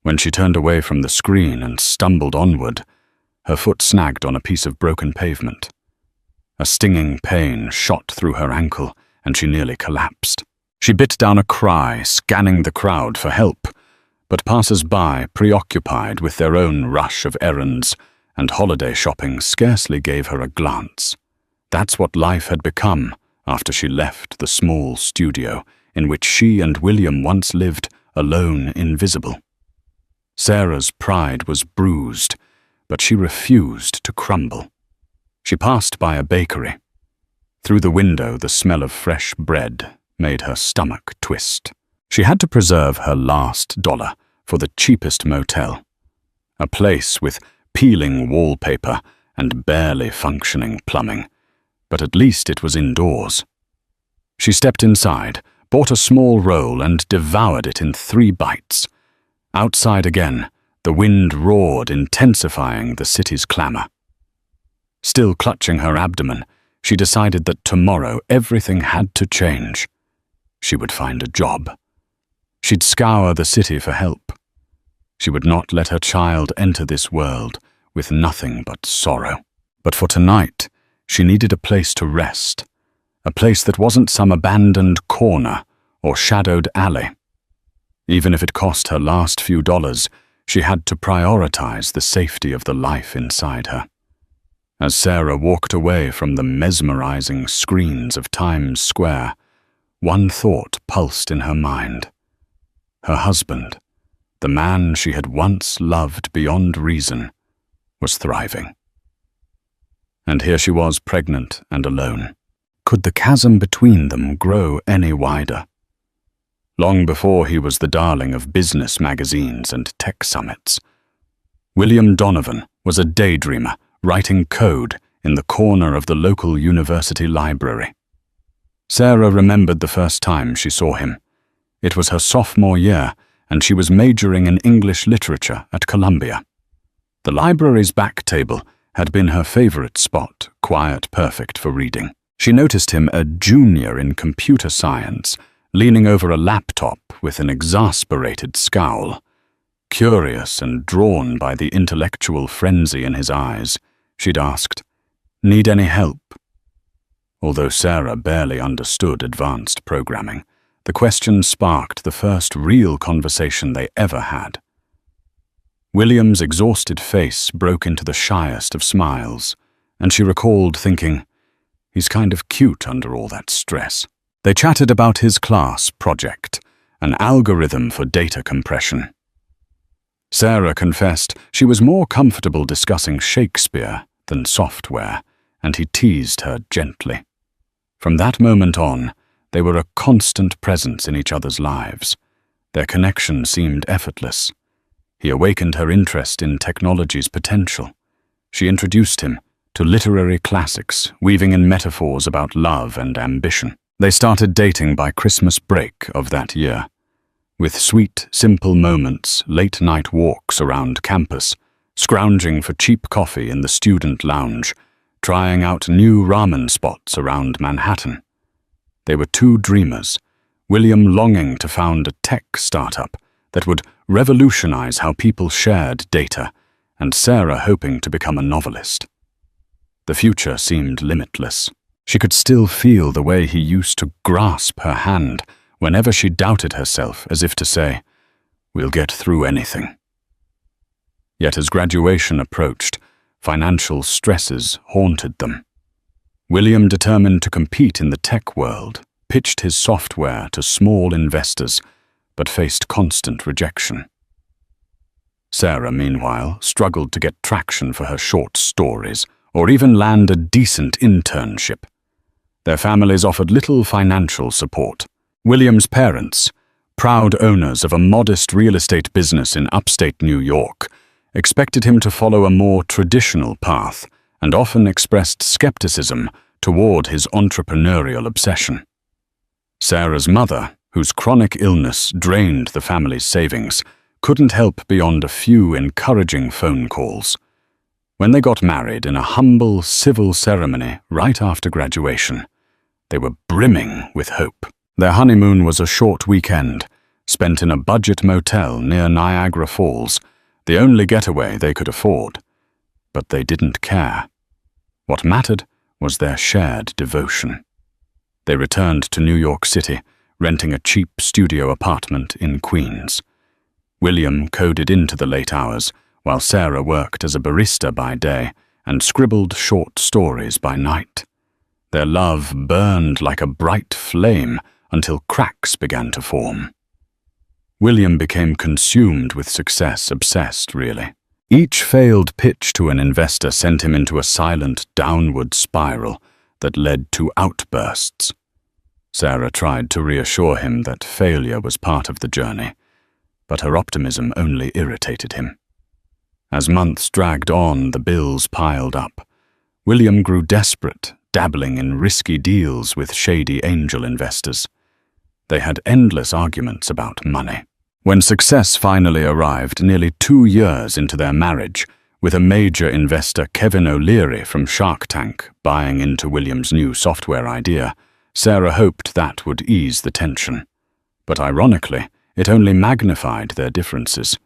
When she turned away from the screen and stumbled onward, her foot snagged on a piece of broken pavement. A stinging pain shot through her ankle, and she nearly collapsed. She bit down a cry, scanning the crowd for help, but passers-by, preoccupied with their own rush of errands and holiday shopping, scarcely gave her a glance. That's what life had become after she left the small studio in which she and William once lived, alone, invisible. Sarah's pride was bruised, but she refused to crumble. She passed by a bakery. Through the window, the smell of fresh bread made her stomach twist. She had to preserve her last dollar for the cheapest motel, a place with peeling wallpaper and barely functioning plumbing, but at least it was indoors. She stepped inside, bought a small roll and devoured it in 3 bites. Outside again, the wind roared, intensifying the city's clamor. Still clutching her abdomen, she decided that tomorrow everything had to change. She would find a job. She'd scour the city for help. She would not let her child enter this world with nothing but sorrow. But for tonight, she needed a place to rest, a place that wasn't some abandoned corner or shadowed alley. Even if it cost her last few dollars, she had to prioritize the safety of the life inside her. As Sarah walked away from the mesmerizing screens of Times Square, one thought pulsed in her mind. Her husband, the man she had once loved beyond reason, was thriving. And here she was, pregnant and alone. Could the chasm between them grow any wider? Long before he was the darling of business magazines and tech summits, William Donovan was a daydreamer writing code in the corner of the local university library. Sarah remembered the first time she saw him. It was her sophomore year, and she was majoring in English literature at Columbia. The library's back table had been her favorite spot, quiet, perfect for reading. She noticed him, a junior in computer science, leaning over a laptop with an exasperated scowl. Curious and drawn by the intellectual frenzy in his eyes, she'd asked, "Need any help?" Although Sarah barely understood advanced programming, the question sparked the first real conversation they ever had. William's exhausted face broke into the shyest of smiles, and she recalled thinking, "He's kind of cute under all that stress." They chatted about his class project an algorithm for data compression. Sarah confessed she was more comfortable discussing Shakespeare than software, and he teased her gently. From that moment on, they were a constant presence in each other's lives. Their connection seemed effortless. He awakened her interest in technology's potential. She introduced him to literary classics, weaving in metaphors about love and ambition. They started dating by Christmas break of that year. With sweet, simple moments, late-night walks around campus, scrounging for cheap coffee in the student lounge, trying out new ramen spots around Manhattan. They were two dreamers, William longing to found a tech startup that would revolutionize how people shared data, and Sarah hoping to become a novelist. The future seemed limitless. She could still feel the way he used to grasp her hand whenever she doubted herself, as if to say, "We'll get through anything." Yet as graduation approached, financial stresses haunted them. William, determined to compete in the tech world, pitched his software to small investors, but faced constant rejection. Sarah, meanwhile, struggled to get traction for her short stories, or even land a decent internship. Their families offered little financial support. William's parents, proud owners of a modest real estate business in upstate New York, expected him to follow a more traditional path and often expressed skepticism toward his entrepreneurial obsession. Sarah's mother, whose chronic illness drained the family's savings, couldn't help beyond a few encouraging phone calls. When they got married in a humble civil ceremony right after graduation, they were brimming with hope. Their honeymoon was a short weekend, spent in a budget motel near Niagara Falls, the only getaway they could afford. But they didn't care. What mattered was their shared devotion. They returned to New York City, renting a cheap studio apartment in Queens. William coded into the late hours, while Sarah worked as a barista by day and scribbled short stories by night. Their love burned like a bright flame until cracks began to form. William became consumed with success, obsessed, really. Each failed pitch to an investor sent him into a silent downward spiral that led to outbursts. Sarah tried to reassure him that failure was part of the journey, but her optimism only irritated him. As months dragged on, the bills piled up. William grew desperate, dabbling in risky deals with shady angel investors. They had endless arguments about money. When success finally arrived nearly 2 years into their marriage, with a major investor, Kevin O'Leary from Shark Tank, buying into William's new software idea, Sarah hoped that would ease the tension. But ironically, it only magnified their differences.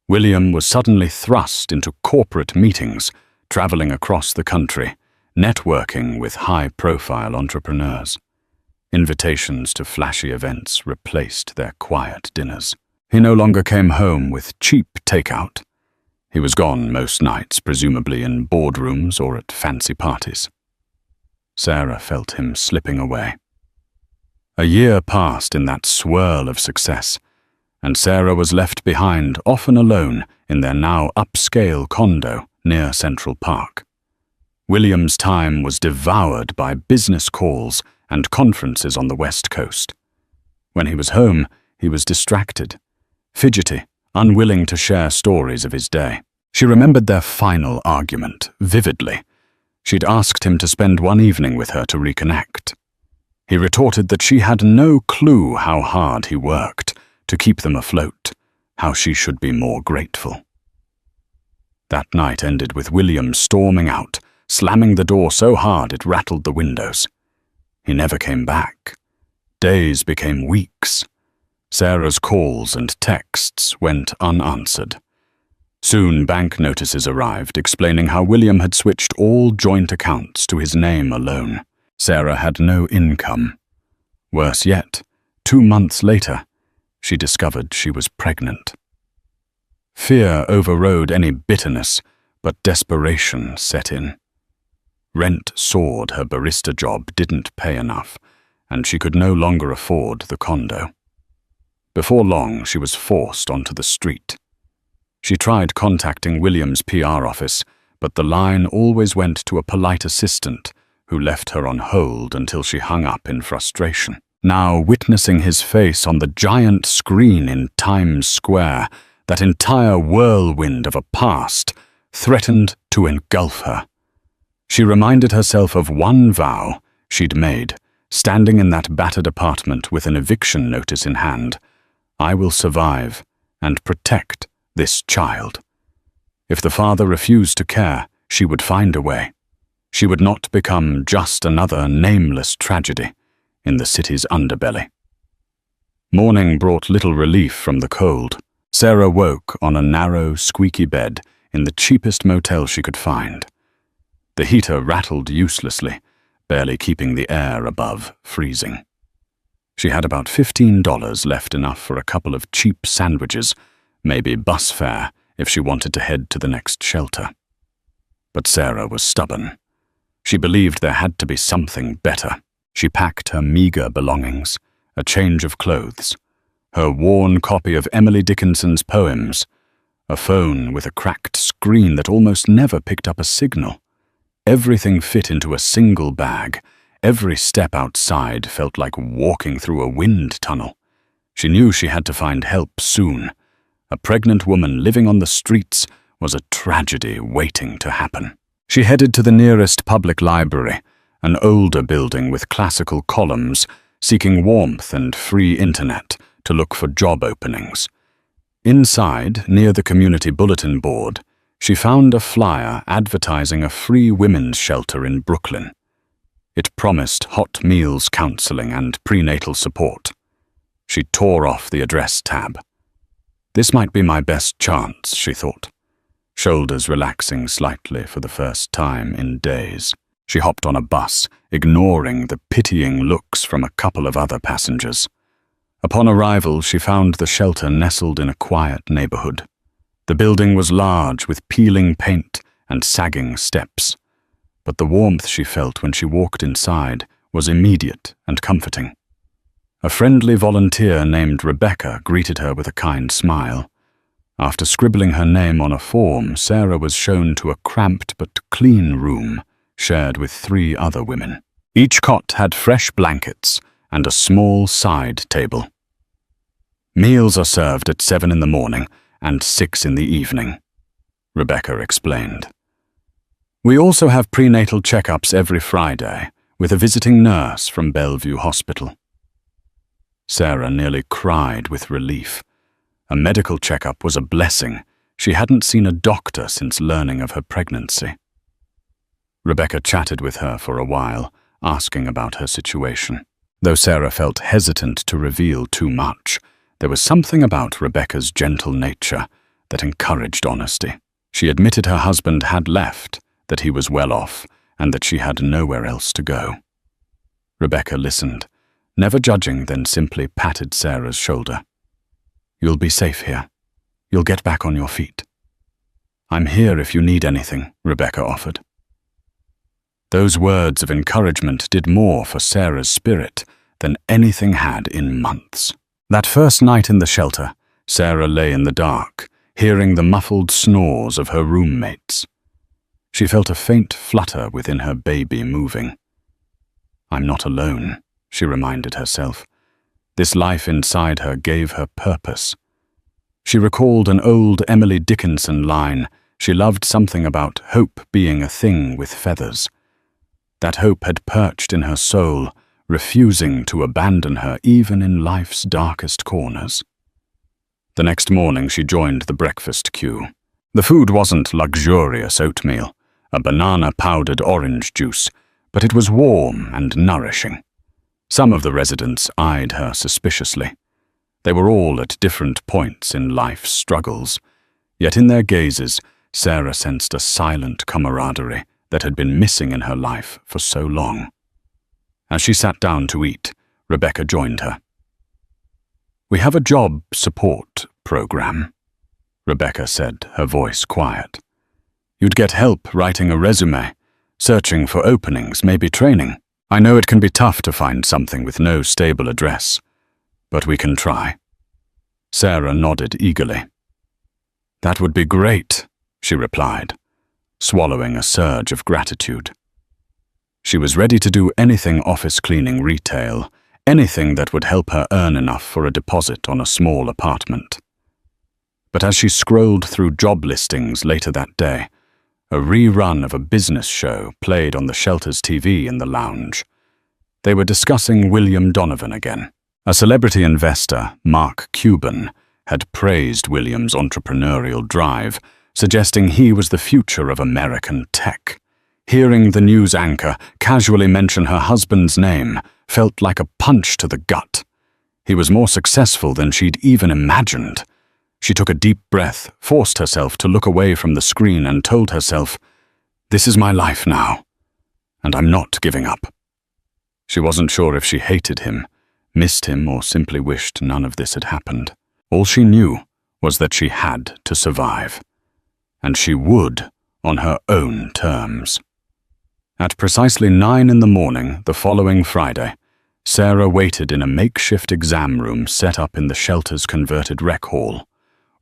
William was suddenly thrust into corporate meetings, traveling across the country, networking with high-profile entrepreneurs. Invitations to flashy events replaced their quiet dinners. He no longer came home with cheap takeout. He was gone most nights, presumably in boardrooms or at fancy parties. Sarah felt him slipping away. A year passed in that swirl of success, and Sarah was left behind, often alone, in their now upscale condo near Central Park. William's time was devoured by business calls and conferences on the West Coast. When he was home, he was distracted, fidgety, unwilling to share stories of his day. She remembered their final argument vividly. She'd asked him to spend one evening with her to reconnect. He retorted that she had no clue how hard he worked to keep them afloat, how she should be more grateful. That night ended with William storming out, slamming the door so hard it rattled the windows. He never came back. Days became weeks. Sarah's calls and texts went unanswered. Soon bank notices arrived explaining how William had switched all joint accounts to his name alone. Sarah had no income. Worse yet, 2 months later, she discovered she was pregnant. Fear overrode any bitterness, but desperation set in. Rent soared, her barista job didn't pay enough, and she could no longer afford the condo. Before long, she was forced onto the street. She tried contacting William's PR office, but the line always went to a polite assistant who left her on hold until she hung up in frustration. Now, witnessing his face on the giant screen in Times Square, that entire whirlwind of a past threatened to engulf her. She reminded herself of one vow she'd made, standing in that battered apartment with an eviction notice in hand. I will survive and protect this child. If the father refused to care, she would find a way. She would not become just another nameless tragedy in the city's underbelly. Morning brought little relief from the cold. Sarah woke on a narrow, squeaky bed in the cheapest motel she could find. The heater rattled uselessly, barely keeping the air above freezing. She had about $15, left enough for a couple of cheap sandwiches, maybe bus fare if she wanted to head to the next shelter. But Sarah was stubborn. She believed there had to be something better. She packed her meager belongings, a change of clothes, her worn copy of Emily Dickinson's poems, a phone with a cracked screen that almost never picked up a signal. Everything fit into a single bag. Every step outside felt like walking through a wind tunnel. She knew she had to find help soon. A pregnant woman living on the streets was a tragedy waiting to happen. She headed to the nearest public library, an older building with classical columns, seeking warmth and free internet to look for job openings. Inside, near the community bulletin board, she found a flyer advertising a free women's shelter in Brooklyn. It promised hot meals counseling and prenatal support. She tore off the address tab. This might be my best chance, she thought, shoulders relaxing slightly for the first time in days. She hopped on a bus, ignoring the pitying looks from a couple of other passengers. Upon arrival, she found the shelter nestled in a quiet neighborhood. The building was large, with peeling paint and sagging steps, but the warmth she felt when she walked inside was immediate and comforting. A friendly volunteer named Rebecca greeted her with a kind smile. After scribbling her name on a form, Sarah was shown to a cramped but clean room shared with 3 other women. Each cot had fresh blankets and a small side table. Meals are served at 7 in the morning and 6 in the evening, Rebecca explained. We also have prenatal checkups every Friday with a visiting nurse from Bellevue Hospital. Sarah nearly cried with relief. A medical checkup was a blessing. She hadn't seen a doctor since learning of her pregnancy. Rebecca chatted with her for a while, asking about her situation. Though Sarah felt hesitant to reveal too much, there was something about Rebecca's gentle nature that encouraged honesty. She admitted her husband had left, that he was well off, and that she had nowhere else to go. Rebecca listened, never judging, then simply patted Sarah's shoulder. You'll be safe here. You'll get back on your feet. I'm here if you need anything, Rebecca offered. Those words of encouragement did more for Sarah's spirit than anything had in months. That first night in the shelter, Sarah lay in the dark, hearing the muffled snores of her roommates. She felt a faint flutter within her baby moving. I'm not alone, she reminded herself. This life inside her gave her purpose. She recalled an old Emily Dickinson line. She loved something about hope being a thing with feathers. That hope had perched in her soul, refusing to abandon her even in life's darkest corners. The next morning she joined the breakfast queue. The food wasn't luxurious oatmeal, a banana-powdered orange juice, but it was warm and nourishing. Some of the residents eyed her suspiciously. They were all at different points in life's struggles, yet in their gazes, Sarah sensed a silent camaraderie that had been missing in her life for so long. As she sat down to eat, Rebecca joined her. We have a job support program, Rebecca said, her voice quiet. You'd get help writing a resume, searching for openings, maybe training. I know it can be tough to find something with no stable address, but we can try. Sarah nodded eagerly. "That would be great," she replied, swallowing a surge of gratitude. She was ready to do anything office cleaning retail, anything that would help her earn enough for a deposit on a small apartment. But as she scrolled through job listings later that day, a rerun of a business show played on the shelter's TV in the lounge. They were discussing William Donovan again. A celebrity investor, Mark Cuban, had praised William's entrepreneurial drive, suggesting he was the future of American tech. Hearing the news anchor casually mention her husband's name felt like a punch to the gut. He was more successful than she'd even imagined. She took a deep breath, forced herself to look away from the screen and told herself, "This is my life now, and I'm not giving up." She wasn't sure if she hated him, missed him, or simply wished none of this had happened. All she knew was that she had to survive, and she would on her own terms. At precisely 9 in the morning the following Friday, Sarah waited in a makeshift exam room set up in the shelter's converted rec hall.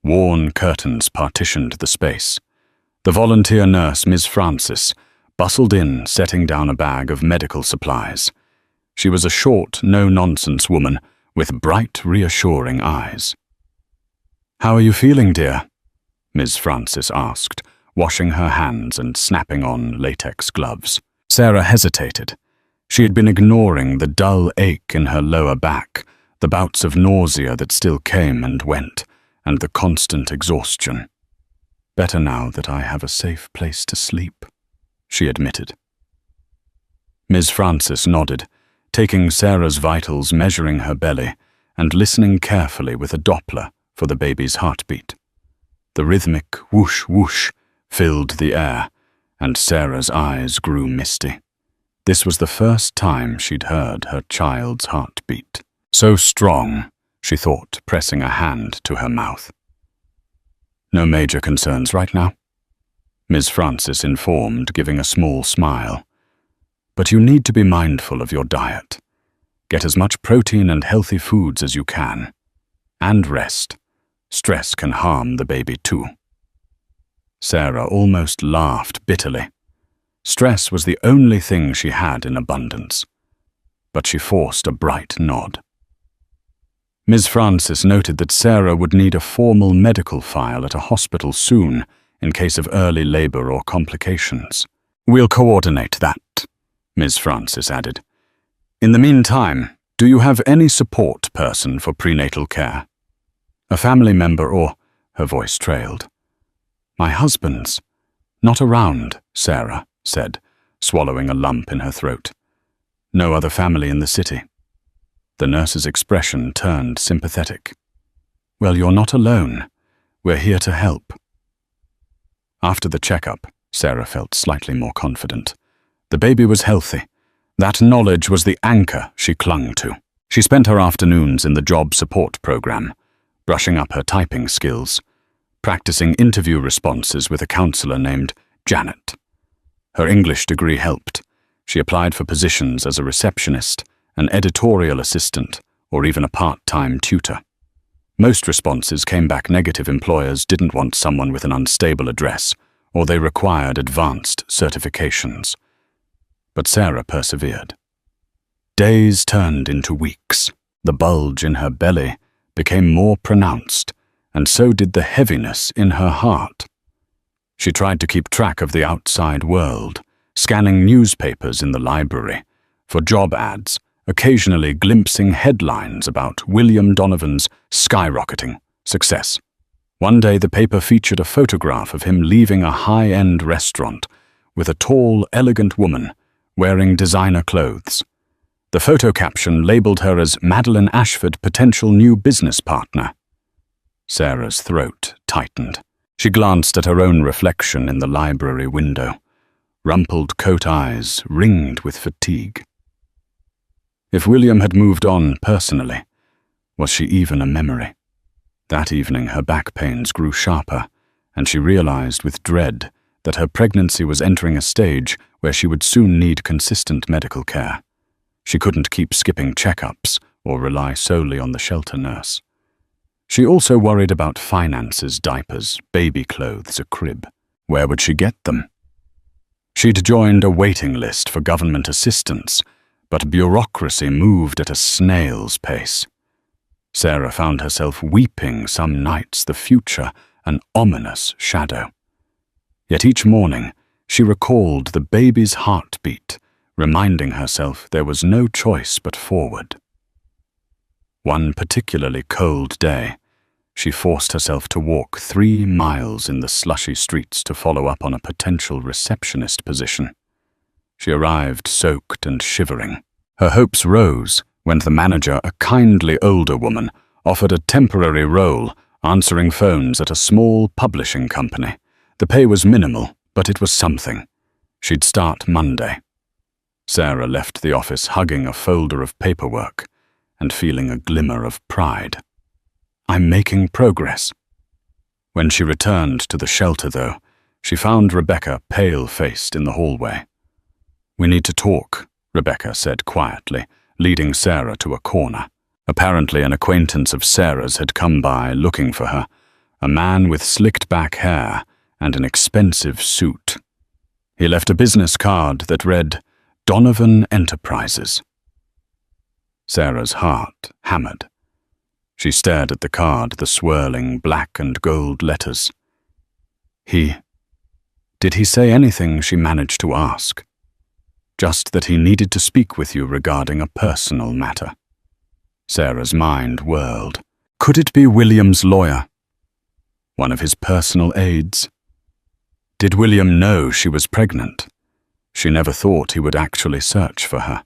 Worn curtains partitioned the space. The volunteer nurse, Ms. Francis, bustled in, setting down a bag of medical supplies. She was a short, no-nonsense woman with bright, reassuring eyes. "How are you feeling, dear?" Ms. Francis asked, washing her hands and snapping on latex gloves. Sarah hesitated. She had been ignoring the dull ache in her lower back, the bouts of nausea that still came and went, and the constant exhaustion. "Better now that I have a safe place to sleep," she admitted. Ms. Francis nodded, taking Sarah's vitals, measuring her belly, and listening carefully with a Doppler for the baby's heartbeat. The rhythmic whoosh whoosh filled the air, and Sarah's eyes grew misty. This was the first time she'd heard her child's heartbeat. So strong, she thought, pressing a hand to her mouth. "No major concerns right now?" Ms. Francis informed, giving a small smile. "But you need to be mindful of your diet. Get as much protein and healthy foods as you can. And rest. Stress can harm the baby too." Sarah almost laughed bitterly. Stress was the only thing she had in abundance. But she forced a bright nod. Ms. Francis noted that Sarah would need a formal medical file at a hospital soon in case of early labor or complications. "We'll coordinate that," Ms. Francis added. "In the meantime, do you have any support person for prenatal care? A family member or—" her voice trailed. "My husband's not around," Sarah said, swallowing a lump in her throat. "No other family in the city." The nurse's expression turned sympathetic. "Well, you're not alone. We're here to help." After the checkup, Sarah felt slightly more confident. The baby was healthy. That knowledge was the anchor she clung to. She spent her afternoons in the job support program, brushing up her typing skills, practicing interview responses with a counselor named Janet. Her English degree helped. She applied for positions as a receptionist, an editorial assistant, or even a part-time tutor. Most responses came back negative. Employers didn't want someone with an unstable address, or they required advanced certifications. But Sarah persevered. Days turned into weeks. The bulge in her belly became more pronounced, and so did the heaviness in her heart. She tried to keep track of the outside world, scanning newspapers in the library for job ads, occasionally glimpsing headlines about William Donovan's skyrocketing success. One day the paper featured a photograph of him leaving a high-end restaurant with a tall, elegant woman wearing designer clothes. The photo caption labeled her as Madeline Ashford, potential new business partner. Sarah's throat tightened. She glanced at her own reflection in the library window, rumpled coat eyes ringed with fatigue. If William had moved on personally, was she even a memory? That evening her back pains grew sharper, and she realized with dread that her pregnancy was entering a stage where she would soon need consistent medical care. She couldn't keep skipping checkups or rely solely on the shelter nurse. She also worried about finances, diapers, baby clothes, a crib. Where would she get them? She'd joined a waiting list for government assistance, but bureaucracy moved at a snail's pace. Sarah found herself weeping some nights, the future an ominous shadow. Yet each morning she recalled the baby's heartbeat, reminding herself there was no choice but forward. One particularly cold day, she forced herself to walk 3 miles in the slushy streets to follow up on a potential receptionist position. She arrived soaked and shivering. Her hopes rose when the manager, a kindly older woman, offered a temporary role answering phones at a small publishing company. The pay was minimal, but it was something. She'd start Monday. Sarah left the office hugging a folder of paperwork and feeling a glimmer of pride. I'm making progress. When she returned to the shelter, though, she found Rebecca pale-faced in the hallway. We need to talk, Rebecca said quietly, leading Sarah to a corner. Apparently an acquaintance of Sarah's had come by looking for her, a man with slicked-back hair and an expensive suit. He left a business card that read, Donovan Enterprises. Sarah's heart hammered. She stared at the card, the swirling black and gold letters. Did he say anything she managed to ask? Just that he needed to speak with you regarding a personal matter. Sarah's mind whirled. Could it be William's lawyer? One of his personal aides? Did William know she was pregnant? She never thought he would actually search for her.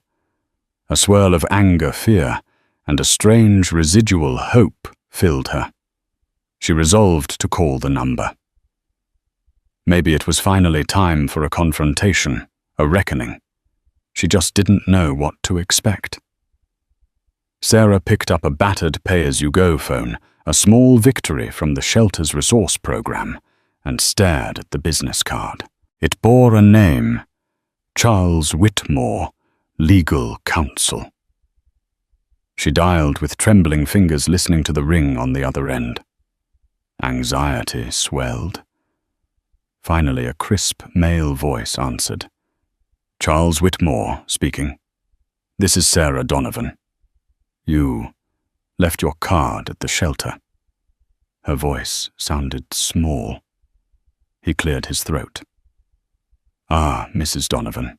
A swirl of anger, fear, and a strange residual hope filled her. She resolved to call the number. Maybe it was finally time for a confrontation, a reckoning. She just didn't know what to expect. Sarah picked up a battered pay-as-you-go phone, a small victory from the shelter's resource program, and stared at the business card. It bore a name, Charles Whitmore, Legal Counsel. She dialed with trembling fingers, listening to the ring on the other end. Anxiety swelled. Finally, a crisp male voice answered. Charles Whitmore speaking. This is Sarah Donovan. You left your card at the shelter. Her voice sounded small. He cleared his throat. Ah, Mrs. Donovan.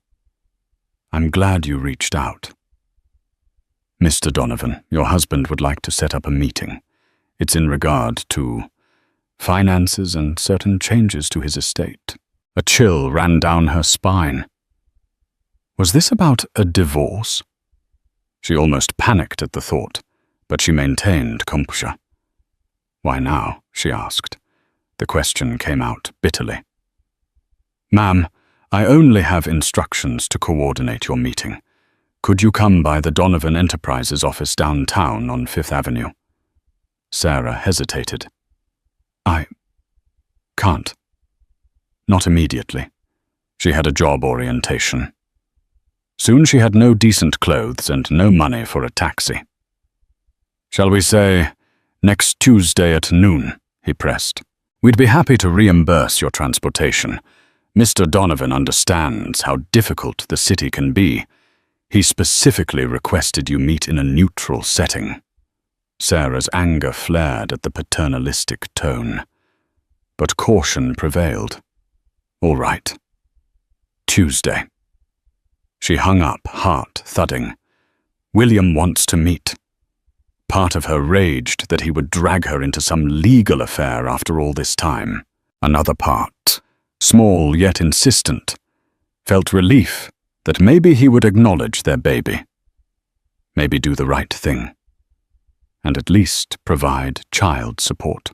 I'm glad you reached out. Mr. Donovan, your husband would like to set up a meeting. It's in regard to finances and certain changes to his estate. A chill ran down her spine. Was this about a divorce? She almost panicked at the thought, but she maintained composure. Why now? She asked. The question came out bitterly. Ma'am, I only have instructions to coordinate your meeting. Could you come by the Donovan Enterprises office downtown on 5th Avenue? Sarah hesitated. I can't. Not immediately. She had a job orientation. Soon she had no decent clothes and no money for a taxi. Shall we say, next Tuesday at noon, he pressed. We'd be happy to reimburse your transportation. Mr. Donovan understands how difficult the city can be. He specifically requested you meet in a neutral setting. Sarah's anger flared at the paternalistic tone. But caution prevailed. All right. Tuesday. She hung up, heart thudding. William wants to meet. Part of her raged that he would drag her into some legal affair after all this time. Another part, small yet insistent, felt relief that maybe he would acknowledge their baby. Maybe do the right thing. And at least provide child support.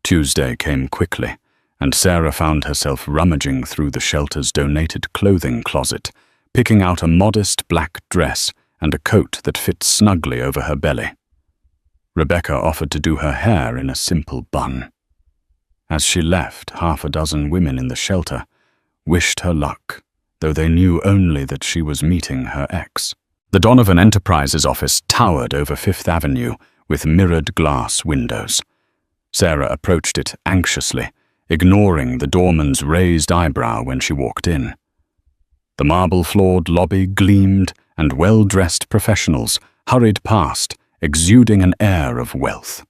Tuesday came quickly, and Sarah found herself rummaging through the shelter's donated clothing closet, picking out a modest black dress and a coat that fit snugly over her belly. Rebecca offered to do her hair in a simple bun. As she left, 6 women in the shelter wished her luck, though they knew only that she was meeting her ex. The Donovan Enterprises office towered over 5th Avenue, with mirrored glass windows. Sarah approached it anxiously, ignoring the doorman's raised eyebrow when she walked in. The marble-floored lobby gleamed, and well-dressed professionals hurried past, exuding an air of wealth.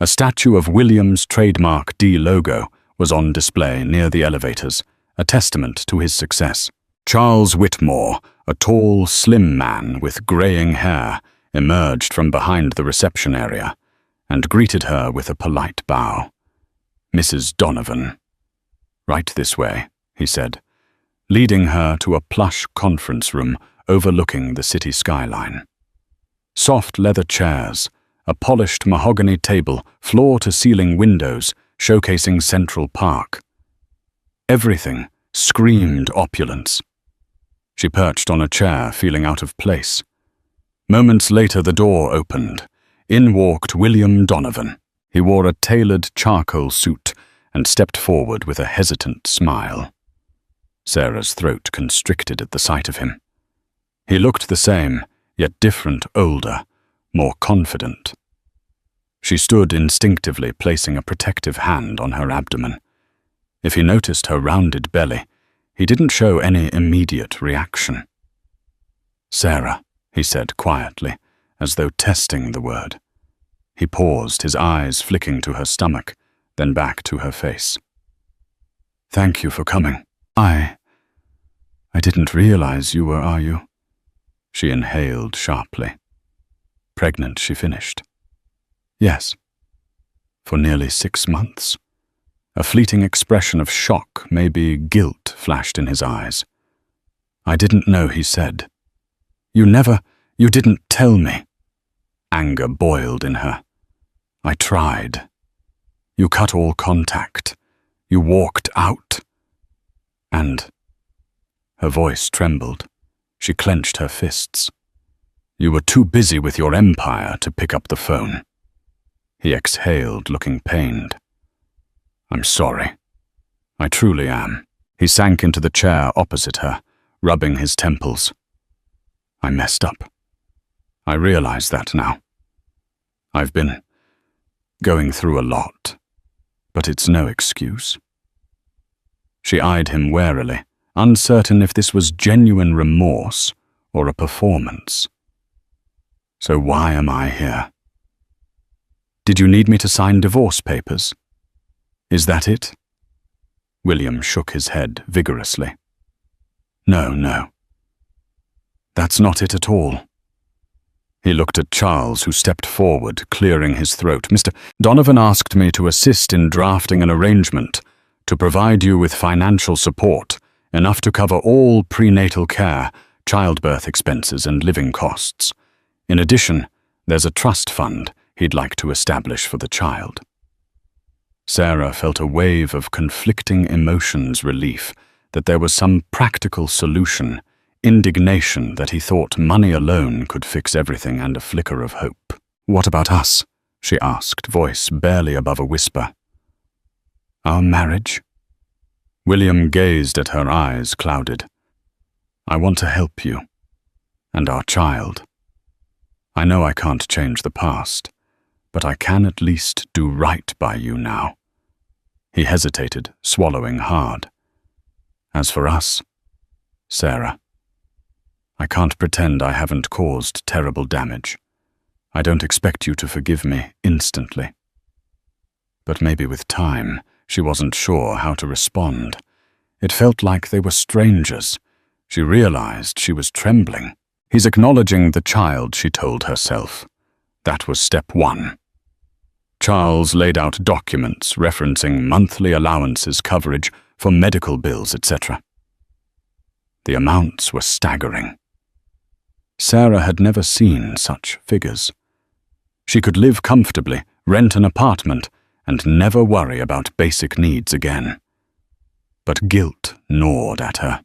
A statue of William's trademark D logo was on display near the elevators, a testament to his success. Charles Whitmore, a tall, slim man with graying hair, emerged from behind the reception area and greeted her with a polite bow. "Mrs. Donovan." "Right this way," he said, leading her to a plush conference room overlooking the city skyline. Soft leather chairs, a polished mahogany table, floor-to-ceiling windows showcasing Central Park. Everything screamed opulence. She perched on a chair, feeling out of place. Moments later, the door opened. In walked William Donovan. He wore a tailored charcoal suit and stepped forward with a hesitant smile. Sarah's throat constricted at the sight of him. He looked the same, yet different, older, more confident. She stood instinctively, placing a protective hand on her abdomen. If he noticed her rounded belly, he didn't show any immediate reaction. "Sarah," he said quietly, as though testing the word. He paused, his eyes flicking to her stomach, then back to her face. "Thank you for coming. I didn't realize you were, are you?" She inhaled sharply. "Pregnant," she finished. "Yes." "For nearly 6 months?" A fleeting expression of shock, maybe guilt, flashed in his eyes. "I didn't know," he said. You didn't tell me." Anger boiled in her. "I tried. You cut all contact. You walked out. And..." Her voice trembled. She clenched her fists. "You were too busy with your empire to pick up the phone." He exhaled, looking pained. "I'm sorry. I truly am." He sank into the chair opposite her, rubbing his temples. "I messed up. I realize that now. I've been going through a lot, but it's no excuse." She eyed him warily, uncertain if this was genuine remorse or a performance. "So why am I here?" "Did you need me to sign divorce papers? Is that it?" William shook his head vigorously. No. That's not it at all." He looked at Charles, who stepped forward, clearing his throat. "Mr. Donovan asked me to assist in drafting an arrangement to provide you with financial support, enough to cover all prenatal care, childbirth expenses, and living costs. In addition, there's a trust fund he'd like to establish for the child." Sarah felt a wave of conflicting emotions, relief that there was some practical solution, indignation that he thought money alone could fix everything, and a flicker of hope. "What about us?" she asked, voice barely above a whisper. "Our marriage?" William gazed at her, eyes clouded. "I want to help you. And our child. I know I can't change the past, but I can at least do right by you now." He hesitated, swallowing hard. "As for us, Sarah, I can't pretend I haven't caused terrible damage. I don't expect you to forgive me instantly. But maybe with time, she wasn't sure how to respond. It felt like they were strangers. She realized she was trembling. He's acknowledging the child, she told herself. That was step 1. Charles laid out documents referencing monthly allowances, coverage for medical bills, etc. The amounts were staggering. Sarah had never seen such figures. She could live comfortably, rent an apartment, and never worry about basic needs again. But guilt gnawed at her.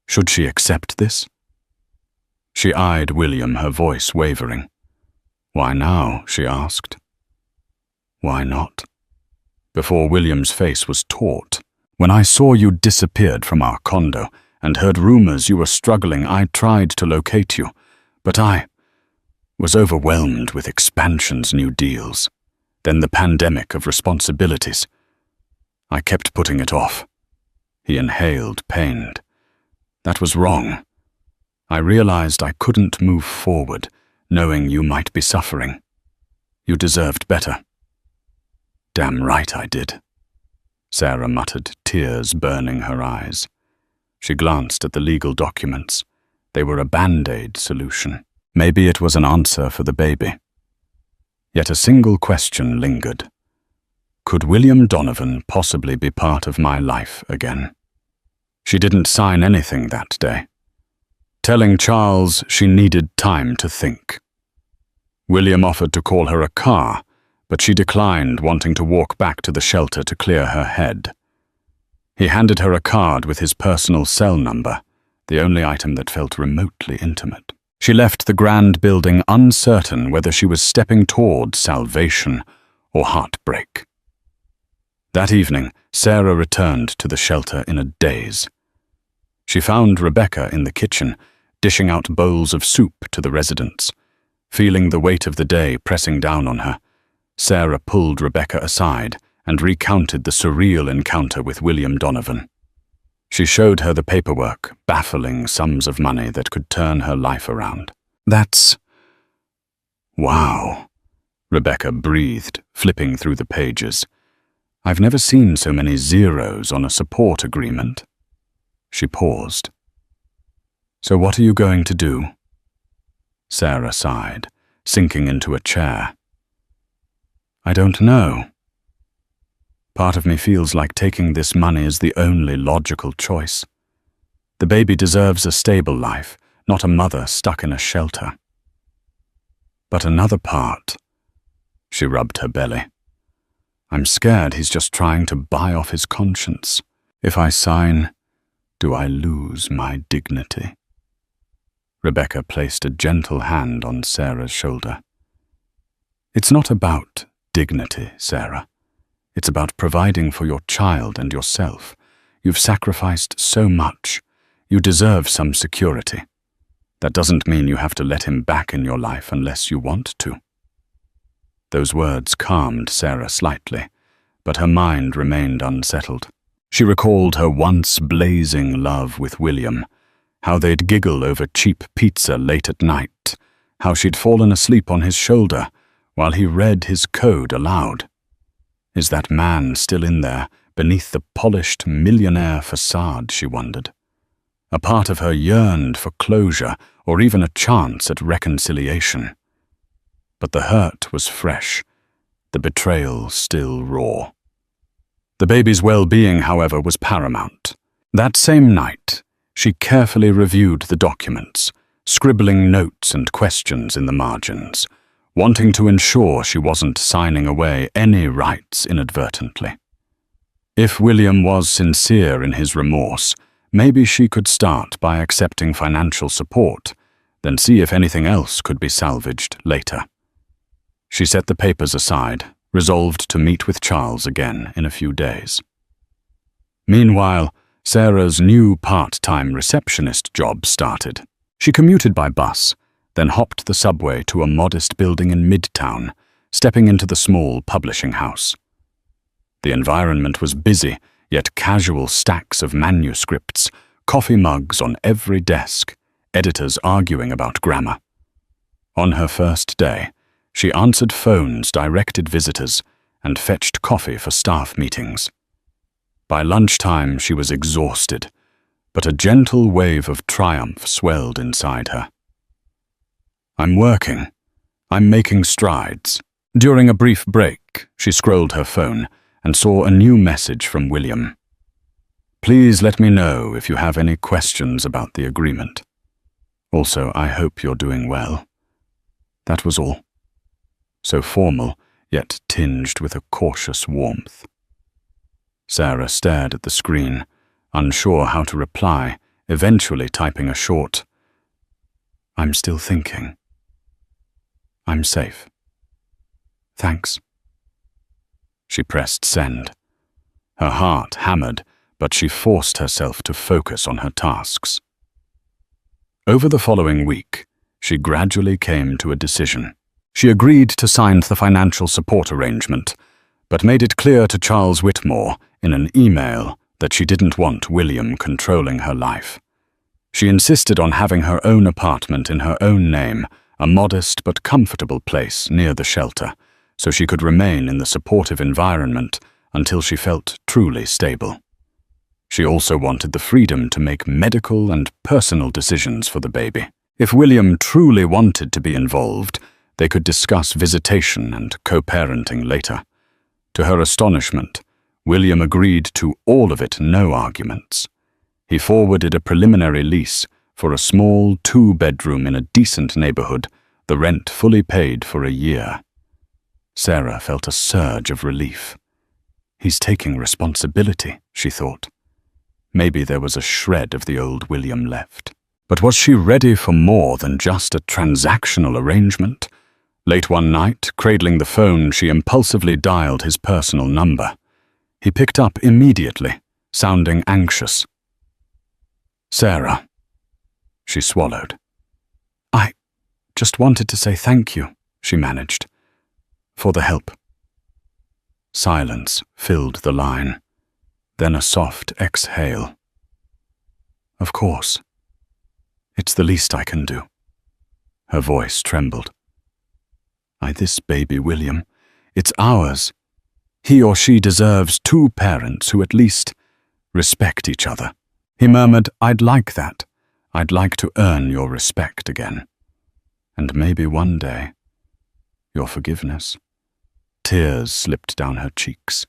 Should she accept this? She eyed William, her voice wavering. "Why now?" she asked. "Why not?" Before William's face was taut. "When I saw you disappeared from our condo and heard rumors you were struggling, I tried to locate you, but I Was overwhelmed with expansion's new deals, then the pandemic of responsibilities. I kept putting it off. He inhaled, pained. That was wrong. I realized I couldn't move forward, knowing you might be suffering. You deserved better. Damn right I did. Sarah muttered, tears burning her eyes. She glanced at the legal documents. They were a band-aid solution. Maybe it was an answer for the baby. Yet a single question lingered. Could William Donovan possibly be part of my life again? She didn't sign anything that day, telling Charles she needed time to think. William offered to call her a car, but she declined, wanting to walk back to the shelter to clear her head. He handed her a card with his personal cell number, the only item that felt remotely intimate. She left the grand building uncertain whether she was stepping toward salvation or heartbreak. That evening, Sarah returned to the shelter in a daze. She found Rebecca in the kitchen, dishing out bowls of soup to the residents. Feeling the weight of the day pressing down on her, Sarah pulled Rebecca aside and recounted the surreal encounter with William Donovan. She showed her the paperwork, baffling sums of money that could turn her life around. That's... Wow, Rebecca breathed, flipping through the pages. I've never seen so many zeros on a support agreement. She paused. So what are you going to do? Sarah sighed, sinking into a chair. I don't know. Part of me feels like taking this money is the only logical choice. The baby deserves a stable life, not a mother stuck in a shelter. But another part, she rubbed her belly. I'm scared he's just trying to buy off his conscience. If I sign, do I lose my dignity? Rebecca placed a gentle hand on Sarah's shoulder. It's not about dignity, Sarah. It's about providing for your child and yourself. You've sacrificed so much. You deserve some security. That doesn't mean you have to let him back in your life unless you want to. Those words calmed Sarah slightly, but her mind remained unsettled. She recalled her once blazing love with William, how they'd giggle over cheap pizza late at night, how she'd fallen asleep on his shoulder while he read his code aloud. Is that man still in there, beneath the polished millionaire facade, she wondered. A part of her yearned for closure or even a chance at reconciliation. But the hurt was fresh, the betrayal still raw. The baby's well-being, however, was paramount. That same night, she carefully reviewed the documents, scribbling notes and questions in the margins, wanting to ensure she wasn't signing away any rights inadvertently. If William was sincere in his remorse, maybe she could start by accepting financial support, then see if anything else could be salvaged later. She set the papers aside, resolved to meet with Charles again in a few days. Meanwhile, Sarah's new part-time receptionist job started. She commuted by bus, then hopped the subway to a modest building in Midtown, stepping into the small publishing house. The environment was busy, yet casual stacks of manuscripts, coffee mugs on every desk, editors arguing about grammar. On her first day, she answered phones, directed visitors, and fetched coffee for staff meetings. By lunchtime, she was exhausted, but a gentle wave of triumph swelled inside her. I'm working. I'm making strides. During a brief break, she scrolled her phone and saw a new message from William. Please let me know if you have any questions about the agreement. Also, I hope you're doing well. That was all. So formal, yet tinged with a cautious warmth. Sarah stared at the screen, unsure how to reply, eventually typing a short, I'm still thinking. I'm safe. Thanks. She pressed send. Her heart hammered, but she forced herself to focus on her tasks. Over the following week, she gradually came to a decision. She agreed to sign the financial support arrangement, but made it clear to Charles Whitmore in an email that she didn't want William controlling her life. She insisted on having her own apartment in her own name, a modest but comfortable place near the shelter, so she could remain in the supportive environment until she felt truly stable. She also wanted the freedom to make medical and personal decisions for the baby. If William truly wanted to be involved, they could discuss visitation and co-parenting later. To her astonishment, William agreed to all of it, no arguments. He forwarded a preliminary lease for a small 2-bedroom in a decent neighborhood, the rent fully paid for a year. Sarah felt a surge of relief. He's taking responsibility, she thought. Maybe there was a shred of the old William left. But was she ready for more than just a transactional arrangement? Late one night, cradling the phone, she impulsively dialed his personal number. He picked up immediately, sounding anxious. "Sarah." She swallowed. "I just wanted to say thank you," she managed, "for the help." Silence filled the line, then a soft exhale. "Of course. It's the least I can do." Her voice trembled. "This baby, William, it's ours. He or she deserves 2 parents who at least respect each other." He murmured, "I'd like that. I'd like to earn your respect again. And maybe one day, your forgiveness." Tears slipped down her cheeks.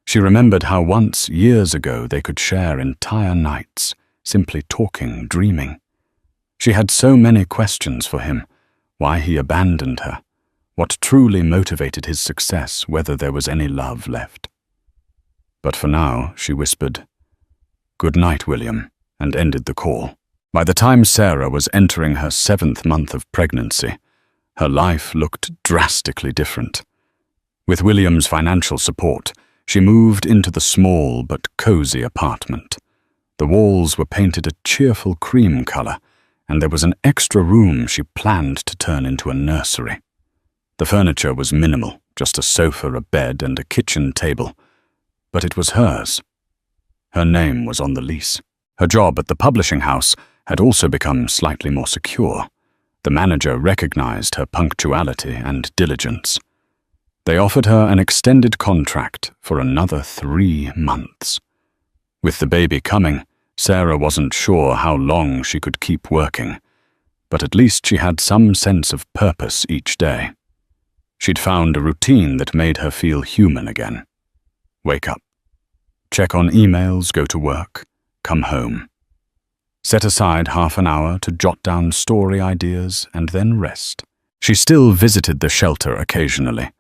She remembered how once, years ago, they could share entire nights, simply talking, dreaming. She had so many questions for him: why he abandoned her, what truly motivated his success, whether there was any love left. But for now, she whispered, "Good night, William," and ended the call. By the time Sarah was entering her 7th month of pregnancy, her life looked drastically different. With William's financial support, she moved into the small but cozy apartment. The walls were painted a cheerful cream color, and there was an extra room she planned to turn into a nursery. The furniture was minimal, just a sofa, a bed, and a kitchen table, but it was hers. Her name was on the lease. Her job at the publishing house had also become slightly more secure. The manager recognized her punctuality and diligence. They offered her an extended contract for another 3 months. With the baby coming, Sarah wasn't sure how long she could keep working, but at least she had some sense of purpose each day. She'd found a routine that made her feel human again. Wake up, check on emails, go to work, come home. Set aside half an hour to jot down story ideas and then rest. She still visited the shelter occasionally,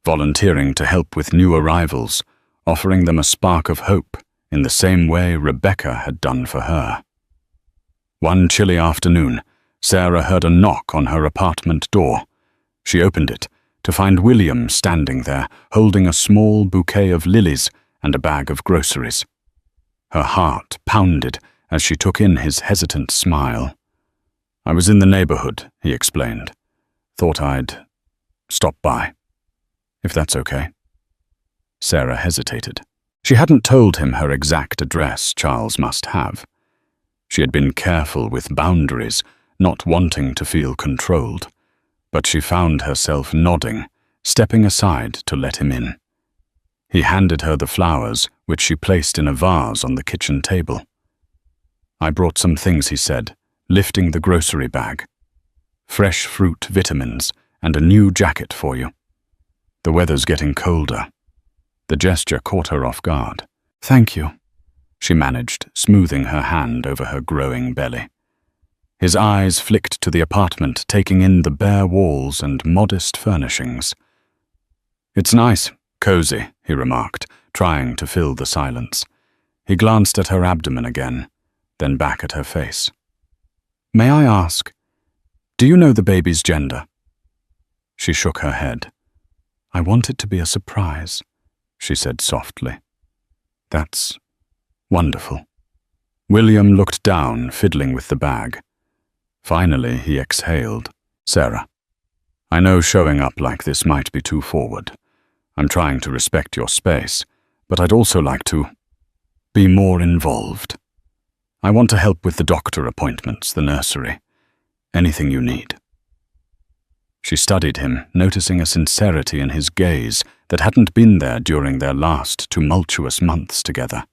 volunteering to help with new arrivals, offering them a spark of hope in the same way Rebecca had done for her. One chilly afternoon, Sarah heard a knock on her apartment door. She opened it to find William standing there, holding a small bouquet of lilies and a bag of groceries. Her heart pounded as she took in his hesitant smile. "I was in the neighborhood," he explained. "Thought I'd stop by, if that's okay." Sarah hesitated. She hadn't told him her exact address. Charles must have. She had been careful with boundaries, not wanting to feel controlled, but she found herself nodding, stepping aside to let him in. He handed her the flowers, which she placed in a vase on the kitchen table. "I brought some things," he said, lifting the grocery bag. "Fresh fruit, vitamins, and a new jacket for you. The weather's getting colder." The gesture caught her off guard. "Thank you," she managed, smoothing her hand over her growing belly. His eyes flicked to the apartment, taking in the bare walls and modest furnishings. "It's nice, cozy," he remarked, trying to fill the silence. He glanced at her abdomen again, then back at her face. "May I ask, do you know the baby's gender?" She shook her head. "I want it to be a surprise," she said softly. "That's wonderful." William looked down, fiddling with the bag. Finally, he exhaled. Sarah, I know showing up like this might be too forward. I'm trying to respect your space, but I'd also like to be more involved. I want to help with the doctor appointments, the nursery. Anything you need. She studied him, noticing a sincerity in his gaze that hadn't been there during their last tumultuous months together.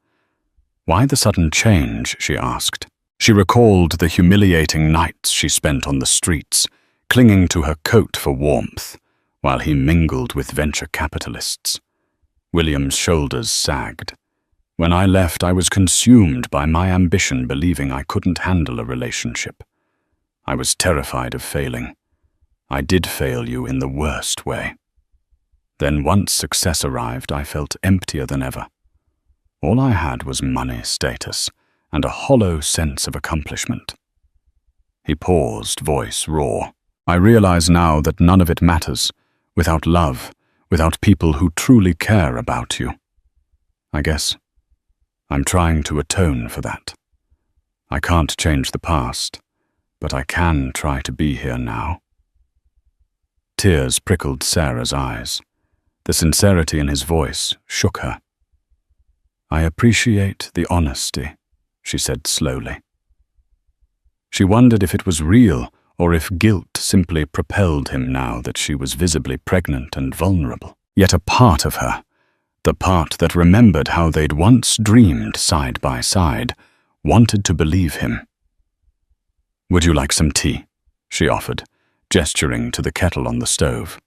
Why the sudden change, she asked. She recalled the humiliating nights she spent on the streets, clinging to her coat for warmth, while he mingled with venture capitalists. William's shoulders sagged. When I left, I was consumed by my ambition, believing I couldn't handle a relationship. I was terrified of failing. I did fail you in the worst way. Then once success arrived, I felt emptier than ever. All I had was money, status, and a hollow sense of accomplishment. He paused, voice raw. I realize now that none of it matters, without love, without people who truly care about you. I guess I'm trying to atone for that. I can't change the past, but I can try to be here now. Tears prickled Sarah's eyes. The sincerity in his voice shook her. I appreciate the honesty, she said slowly. She wondered if it was real or if guilt simply propelled him now that she was visibly pregnant and vulnerable. Yet a part of her, the part that remembered how they'd once dreamed side by side, wanted to believe him. Would you like some tea? She offered, gesturing to the kettle on the stove.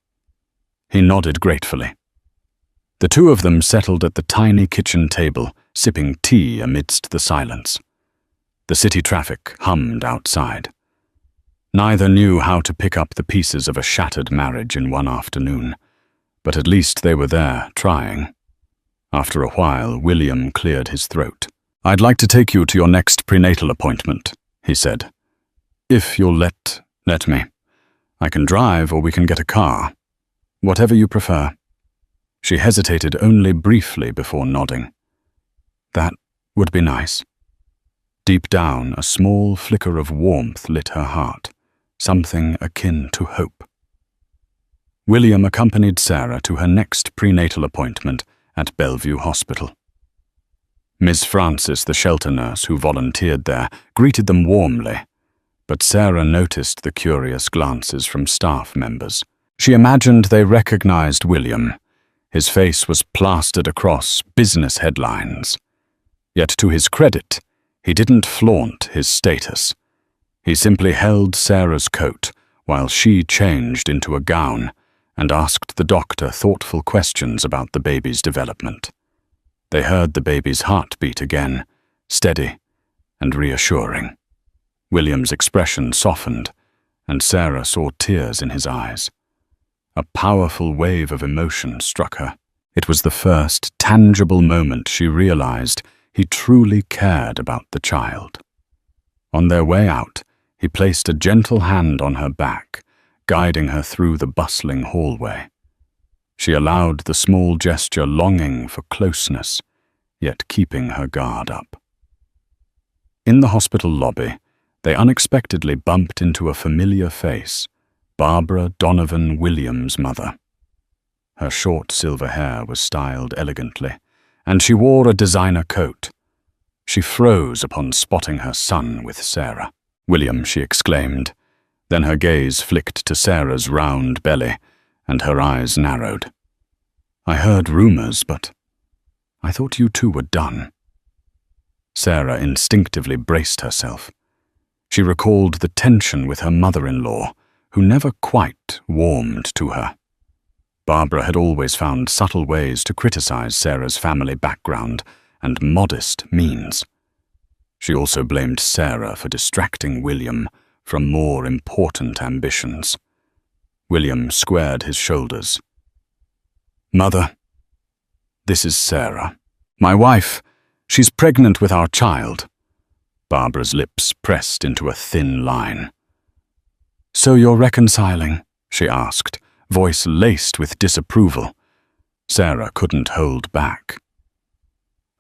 He nodded gratefully. The two of them settled at the tiny kitchen table, sipping tea amidst the silence. The city traffic hummed outside. Neither knew how to pick up the pieces of a shattered marriage in one afternoon, but at least they were there, trying. After a while, William cleared his throat. I'd like to take you to your next prenatal appointment, he said. If you'll let me. I can drive or we can get a car. Whatever you prefer. She hesitated only briefly before nodding. That would be nice. Deep down, a small flicker of warmth lit her heart, something akin to hope. William accompanied Sarah to her next prenatal appointment at Bellevue Hospital. Ms. Francis, the shelter nurse who volunteered there, greeted them warmly, but Sarah noticed the curious glances from staff members. She imagined they recognized William. His face was plastered across business headlines. Yet to his credit, he didn't flaunt his status. He simply held Sarah's coat while she changed into a gown and asked the doctor thoughtful questions about the baby's development. They heard the baby's heartbeat again, steady and reassuring. William's expression softened, and Sarah saw tears in his eyes. A powerful wave of emotion struck her. It was the first tangible moment she realized he truly cared about the child. On their way out, he placed a gentle hand on her back, guiding her through the bustling hallway. She allowed the small gesture longing for closeness, yet keeping her guard up. In the hospital lobby, they unexpectedly bumped into a familiar face, Barbara Donovan Williams' mother. Her short silver hair was styled elegantly, and she wore a designer coat. She froze upon spotting her son with Sarah. "William," she exclaimed. Then her gaze flicked to Sarah's round belly, and her eyes narrowed. "I heard rumors, but I thought you two were done." Sarah instinctively braced herself. She recalled the tension with her mother-in-law, who never quite warmed to her. Barbara had always found subtle ways to criticize Sarah's family background and modest means. She also blamed Sarah for distracting William from more important ambitions. William squared his shoulders. "Mother, this is Sarah. My wife. She's pregnant with our child." Barbara's lips pressed into a thin line. "So you're reconciling?" she asked, voice laced with disapproval. Sarah couldn't hold back.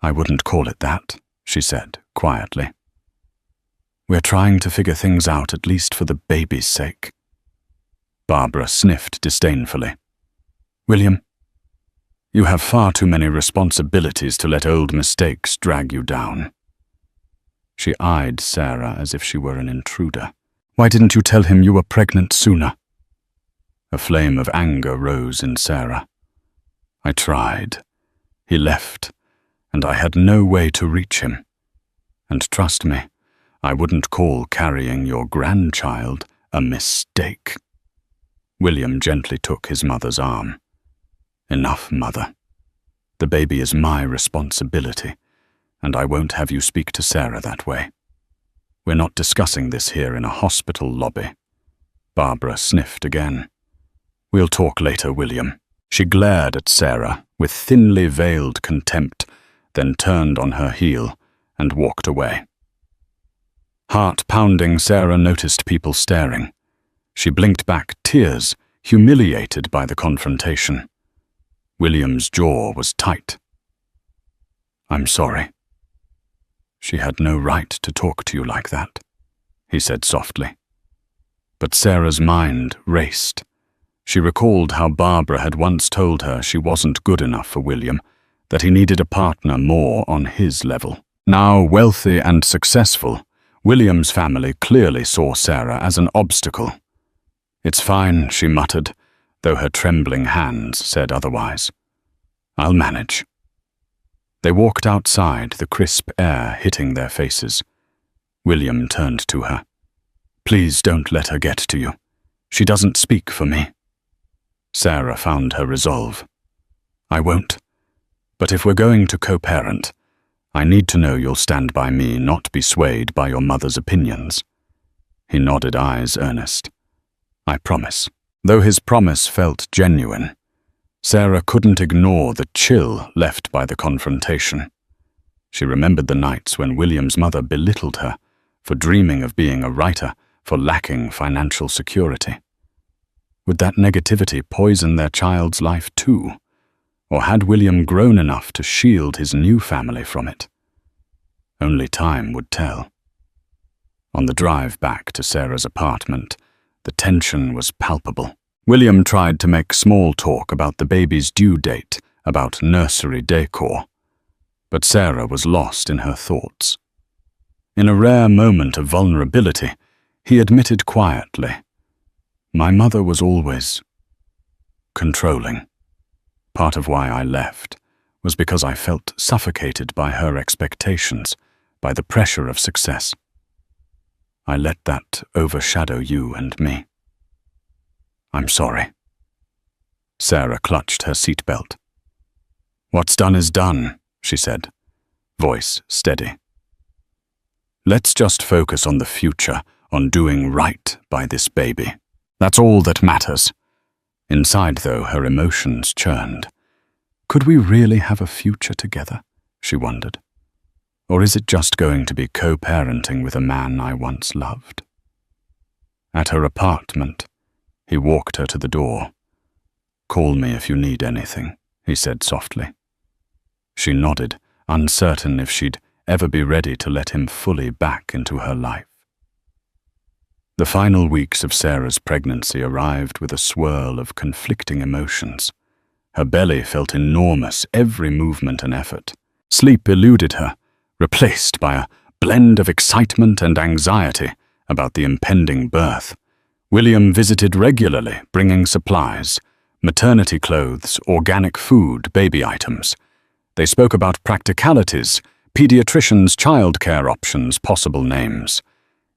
"I wouldn't call it that," she said quietly. We're trying to figure things out, at least for the baby's sake. Barbara sniffed disdainfully. William, you have far too many responsibilities to let old mistakes drag you down. She eyed Sarah as if she were an intruder. Why didn't you tell him you were pregnant sooner? A flame of anger rose in Sarah. I tried. He left, and I had no way to reach him. And trust me, I wouldn't call carrying your grandchild a mistake. William gently took his mother's arm. Enough, Mother. The baby is my responsibility, and I won't have you speak to Sarah that way. We're not discussing this here in a hospital lobby. Barbara sniffed again. We'll talk later, William. She glared at Sarah with thinly veiled contempt, then turned on her heel and walked away. Heart-pounding, Sarah noticed people staring. She blinked back tears, humiliated by the confrontation. William's jaw was tight. I'm sorry. She had no right to talk to you like that, he said softly. But Sarah's mind raced. She recalled how Barbara had once told her she wasn't good enough for William, that he needed a partner more on his level. Now wealthy and successful, William's family clearly saw Sarah as an obstacle. It's fine, she muttered, though her trembling hands said otherwise. I'll manage. They walked outside, the crisp air hitting their faces. William turned to her. Please don't let her get to you. She doesn't speak for me. Sarah found her resolve. I won't. But if we're going to co-parent, I need to know you'll stand by me, not be swayed by your mother's opinions. He nodded, eyes earnest. I promise. Though his promise felt genuine, Sarah couldn't ignore the chill left by the confrontation. She remembered the nights when William's mother belittled her for dreaming of being a writer, for lacking financial security. Would that negativity poison their child's life too? Or had William grown enough to shield his new family from it? Only time would tell. On the drive back to Sarah's apartment, the tension was palpable. William tried to make small talk about the baby's due date, about nursery decor. But Sarah was lost in her thoughts. In a rare moment of vulnerability, he admitted quietly, my mother was always controlling. Part of why I left was because I felt suffocated by her expectations, by the pressure of success. I let that overshadow you and me. I'm sorry. Sarah clutched her seatbelt. What's done is done, she said, voice steady. Let's just focus on the future, on doing right by this baby. That's all that matters. Inside, though, her emotions churned. Could we really have a future together? She wondered. Or is it just going to be co-parenting with a man I once loved? At her apartment, he walked her to the door. Call me if you need anything, he said softly. She nodded, uncertain if she'd ever be ready to let him fully back into her life. The final weeks of Sarah's pregnancy arrived with a swirl of conflicting emotions. Her belly felt enormous, every movement an effort. Sleep eluded her, replaced by a blend of excitement and anxiety about the impending birth. William visited regularly, bringing supplies, maternity clothes, organic food, baby items. They spoke about practicalities, pediatricians' childcare options, possible names.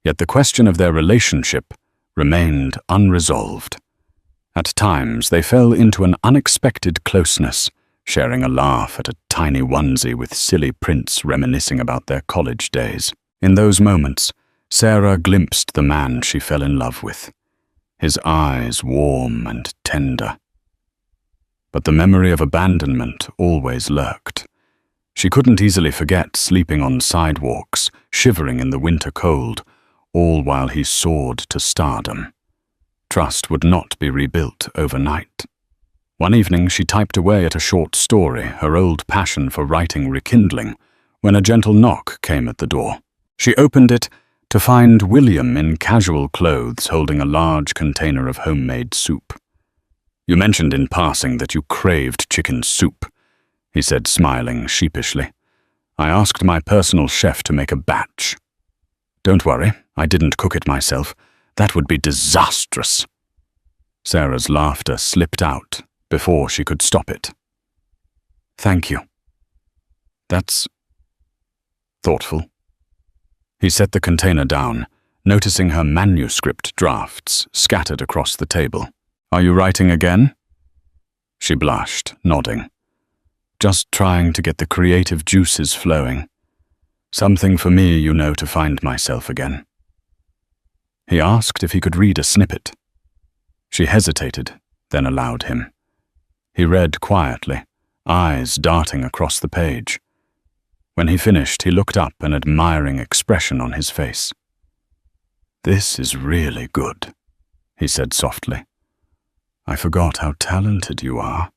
Yet the question of their relationship remained unresolved. At times, they fell into an unexpected closeness, sharing a laugh at a tiny onesie with silly prints reminiscing about their college days. In those moments, Sarah glimpsed the man she fell in love with, his eyes warm and tender. But the memory of abandonment always lurked. She couldn't easily forget sleeping on sidewalks, shivering in the winter cold, all while he soared to stardom. Trust would not be rebuilt overnight. One evening she typed away at a short story, her old passion for writing rekindling, when a gentle knock came at the door. She opened it, to find William in casual clothes holding a large container of homemade soup. "You mentioned in passing that you craved chicken soup," he said, smiling sheepishly. "I asked my personal chef to make a batch." "Don't worry, I didn't cook it myself. That would be disastrous." Sarah's laughter slipped out before she could stop it. "Thank you. That's thoughtful." He set the container down, noticing her manuscript drafts scattered across the table. "Are you writing again?" She blushed, nodding. "Just trying to get the creative juices flowing. Something for me, you know, to find myself again." He asked if he could read a snippet. She hesitated, then allowed him. He read quietly, eyes darting across the page. When he finished, he looked up, an admiring expression on his face. "This is really good," he said softly. "I forgot how talented you are."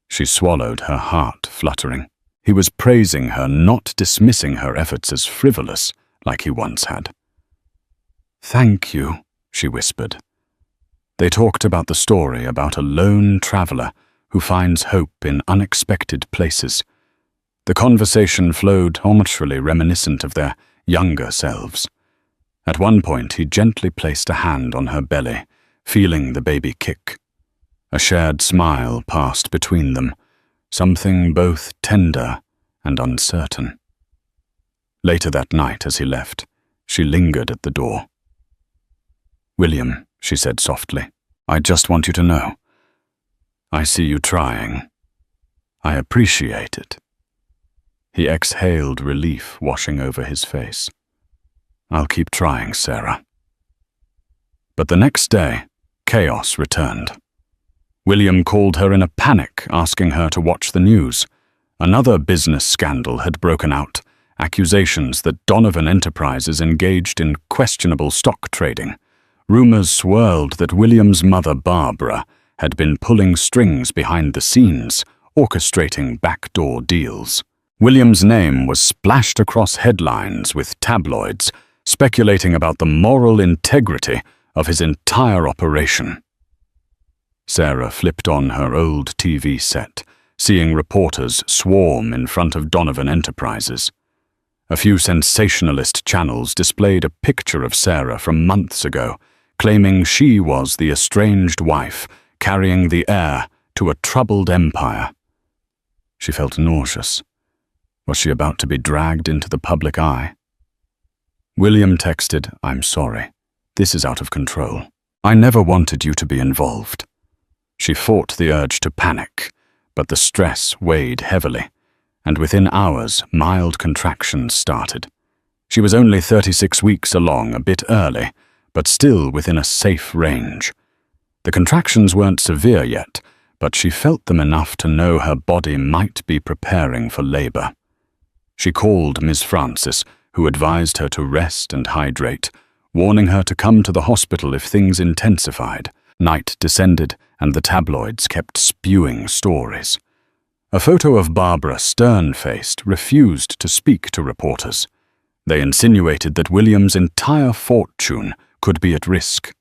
She swallowed, her heart fluttering. He was praising her, not dismissing her efforts as frivolous, like he once had. "Thank you," she whispered. They talked about the story about a lone traveler who finds hope in unexpected places. The conversation flowed naturally, reminiscent of their younger selves. At one point, he gently placed a hand on her belly, feeling the baby kick. A shared smile passed between them, something both tender and uncertain. Later that night, as he left, she lingered at the door. "William," she said softly, "I just want you to know. I see you trying. I appreciate it." He exhaled, relief washing over his face. "I'll keep trying, Sarah." But the next day, chaos returned. William called her in a panic, asking her to watch the news. Another business scandal had broken out, accusations that Donovan Enterprises engaged in questionable stock trading. Rumors swirled that William's mother, Barbara, had been pulling strings behind the scenes, orchestrating backdoor deals. William's name was splashed across headlines with tabloids, speculating about the moral integrity of his entire operation. Sarah flipped on her old TV set, seeing reporters swarm in front of Donovan Enterprises. A few sensationalist channels displayed a picture of Sarah from months ago, claiming she was the estranged wife carrying the heir to a troubled empire. She felt nauseous. Was she about to be dragged into the public eye? William texted, "I'm sorry. This is out of control. I never wanted you to be involved." She fought the urge to panic, but the stress weighed heavily, and within hours, mild contractions started. She was only 36 weeks along, a bit early, but still within a safe range. The contractions weren't severe yet, but she felt them enough to know her body might be preparing for labor. She called Miss Francis, who advised her to rest and hydrate, warning her to come to the hospital if things intensified. Night descended, and the tabloids kept spewing stories. A photo of Barbara, stern-faced, refused to speak to reporters. They insinuated that William's entire fortune could be at risk.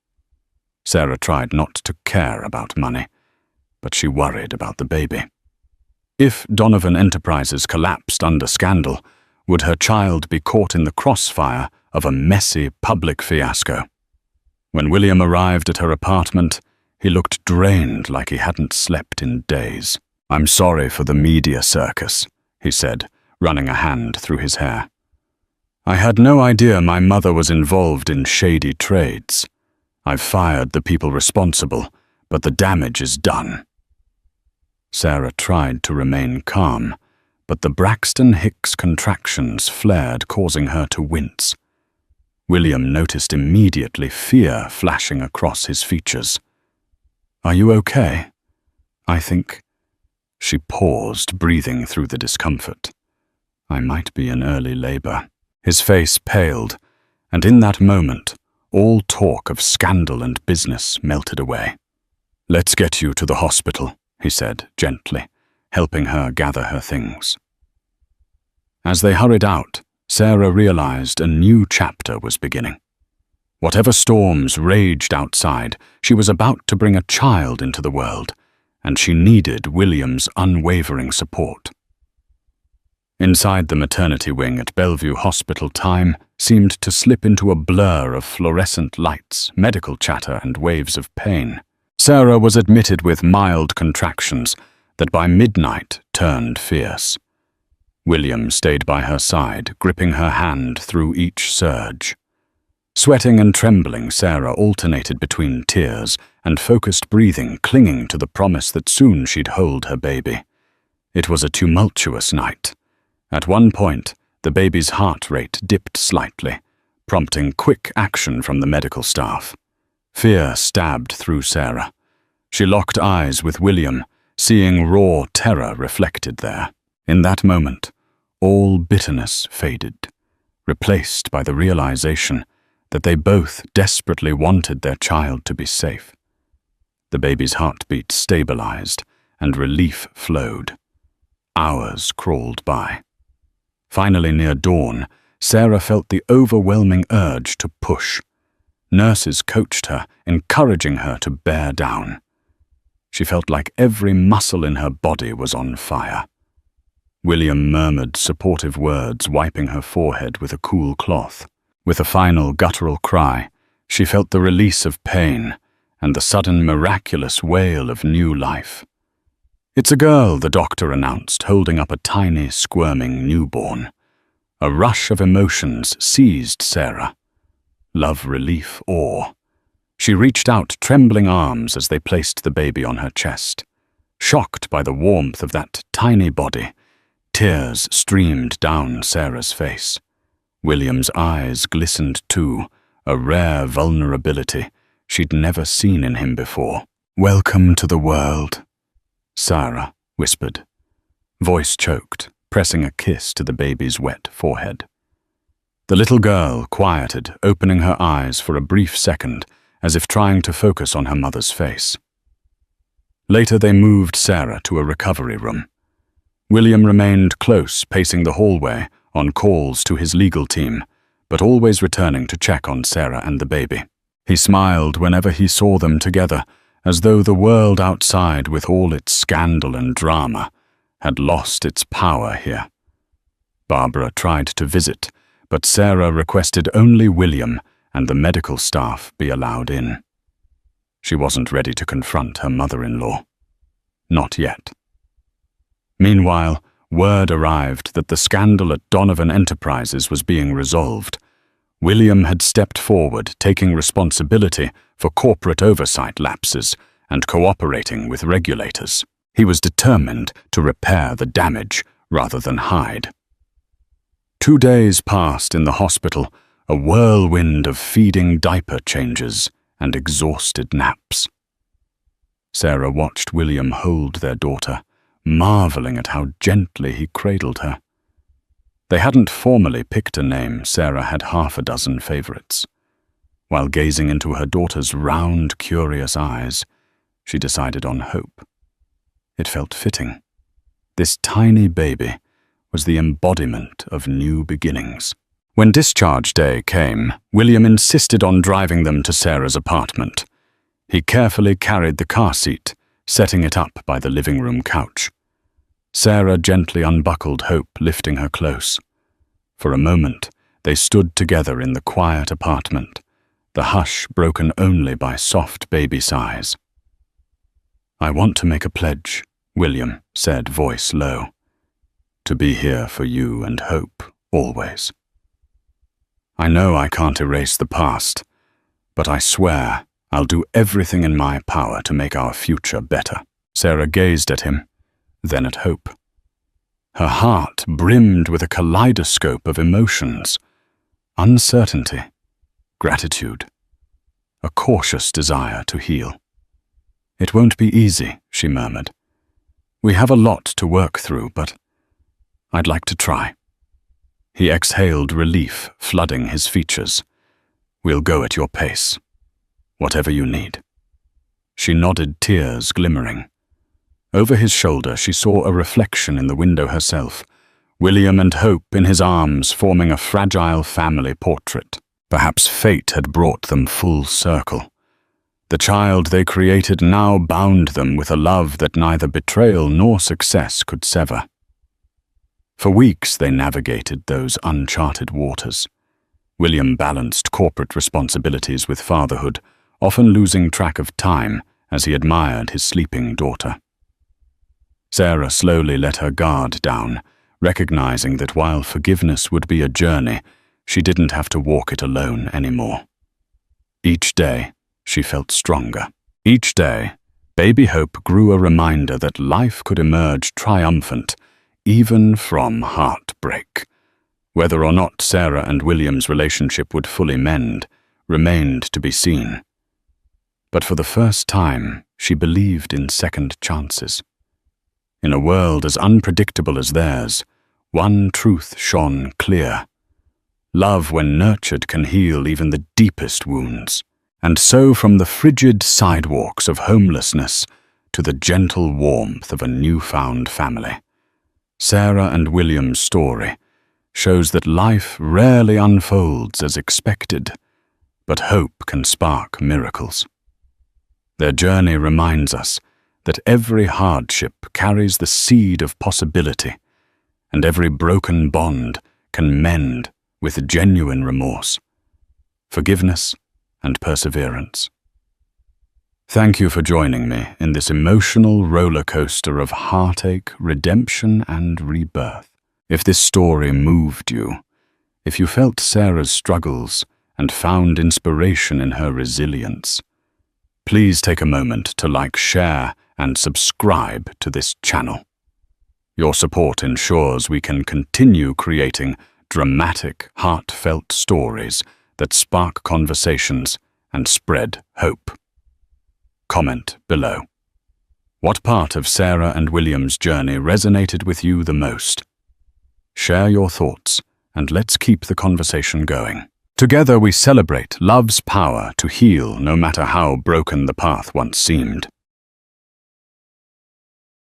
Sarah tried not to care about money, but she worried about the baby. If Donovan Enterprises collapsed under scandal, would her child be caught in the crossfire of a messy public fiasco? When William arrived at her apartment, he looked drained, like he hadn't slept in days. "I'm sorry for the media circus," he said, running a hand through his hair. "I had no idea my mother was involved in shady trades. I've fired the people responsible, but the damage is done." Sarah tried to remain calm, but the Braxton Hicks contractions flared, causing her to wince. William noticed immediately fear flashing across his features. "Are you okay? I think—" She paused, breathing through the discomfort. "I might be in early labor." His face paled, and in that moment, all talk of scandal and business melted away. "Let's get you to the hospital," he said gently, helping her gather her things. As they hurried out, Sarah realized a new chapter was beginning. Whatever storms raged outside, she was about to bring a child into the world, and she needed William's unwavering support. Inside the maternity wing at Bellevue Hospital, time seemed to slip into a blur of fluorescent lights, medical chatter, and waves of pain. Sarah was admitted with mild contractions that by midnight turned fierce. William stayed by her side, gripping her hand through each surge. Sweating and trembling, Sarah alternated between tears and focused breathing, clinging to the promise that soon she'd hold her baby. It was a tumultuous night. At one point, the baby's heart rate dipped slightly, prompting quick action from the medical staff. Fear stabbed through Sarah. She locked eyes with William, seeing raw terror reflected there. In that moment, all bitterness faded, replaced by the realization that they both desperately wanted their child to be safe. The baby's heartbeat stabilized, and relief flowed. Hours crawled by. Finally, near dawn, Sarah felt the overwhelming urge to push. Nurses coached her, encouraging her to bear down. She felt like every muscle in her body was on fire. William murmured supportive words, wiping her forehead with a cool cloth. With a final guttural cry, she felt the release of pain and the sudden miraculous wail of new life. "It's a girl," the doctor announced, holding up a tiny, squirming newborn. A rush of emotions seized Sarah. Love, relief, awe. She reached out trembling arms as they placed the baby on her chest. Shocked by the warmth of that tiny body, tears streamed down Sarah's face. William's eyes glistened too, a rare vulnerability she'd never seen in him before. "Welcome to the world," Sarah whispered, voice choked, pressing a kiss to the baby's wet forehead. The little girl quieted, opening her eyes for a brief second, as if trying to focus on her mother's face. Later they moved Sarah to a recovery room. William remained close, pacing the hallway, on calls to his legal team, but always returning to check on Sarah and the baby. He smiled whenever he saw them together, as though the world outside, with all its scandal and drama, had lost its power here. Barbara tried to visit, but Sarah requested only William and the medical staff be allowed in. She wasn't ready to confront her mother-in-law. Not yet. Meanwhile, word arrived that the scandal at Donovan Enterprises was being resolved. William had stepped forward, taking responsibility for corporate oversight lapses and cooperating with regulators. He was determined to repair the damage rather than hide. 2 days passed in the hospital, a whirlwind of feeding diaper changes and exhausted naps. Sarah watched William hold their daughter, marveling at how gently he cradled her. They hadn't formally picked a name. Sarah had half a dozen favorites. While gazing into her daughter's round, curious eyes, she decided on Hope. It felt fitting. This tiny baby was the embodiment of new beginnings. When discharge day came, William insisted on driving them to Sarah's apartment. He carefully carried the car seat, setting it up by the living room couch. Sarah gently unbuckled Hope, lifting her close. For a moment, they stood together in the quiet apartment, the hush broken only by soft baby sighs. "I want to make a pledge," William said, voice low. "To be here for you and Hope, always. I know I can't erase the past, but I swear I'll do everything in my power to make our future better." Sarah gazed at him, then at Hope. Her heart brimmed with a kaleidoscope of emotions: uncertainty, gratitude, a cautious desire to heal. "It won't be easy," she murmured. "We have a lot to work through, but I'd like to try." He exhaled relief, flooding his features. "We'll go at your pace. Whatever you need." She nodded, tears glimmering. Over his shoulder, she saw a reflection in the window herself, William and Hope in his arms forming a fragile family portrait. Perhaps fate had brought them full circle. The child they created now bound them with a love that neither betrayal nor success could sever. For weeks they navigated those uncharted waters. William balanced corporate responsibilities with fatherhood, often losing track of time as he admired his sleeping daughter. Sarah slowly let her guard down, recognizing that while forgiveness would be a journey, she didn't have to walk it alone anymore. Each day, she felt stronger. Each day, baby Hope grew a reminder that life could emerge triumphant, even from heartbreak. Whether or not Sarah and William's relationship would fully mend remained to be seen. But for the first time, she believed in second chances. In a world as unpredictable as theirs, one truth shone clear. Love, when nurtured, can heal even the deepest wounds. And so from the frigid sidewalks of homelessness to the gentle warmth of a newfound family, Sarah and William's story shows that life rarely unfolds as expected, but hope can spark miracles. Their journey reminds us that every hardship carries the seed of possibility, and every broken bond can mend with genuine remorse, forgiveness, and perseverance. Thank you for joining me in this emotional roller coaster of heartache, redemption, and rebirth. If this story moved you, if you felt Sarah's struggles and found inspiration in her resilience, please take a moment to like, share, and subscribe to this channel. Your support ensures we can continue creating dramatic, heartfelt stories that spark conversations and spread hope. Comment below. What part of Sarah and William's journey resonated with you the most? Share your thoughts, and let's keep the conversation going. Together we celebrate love's power to heal no matter how broken the path once seemed.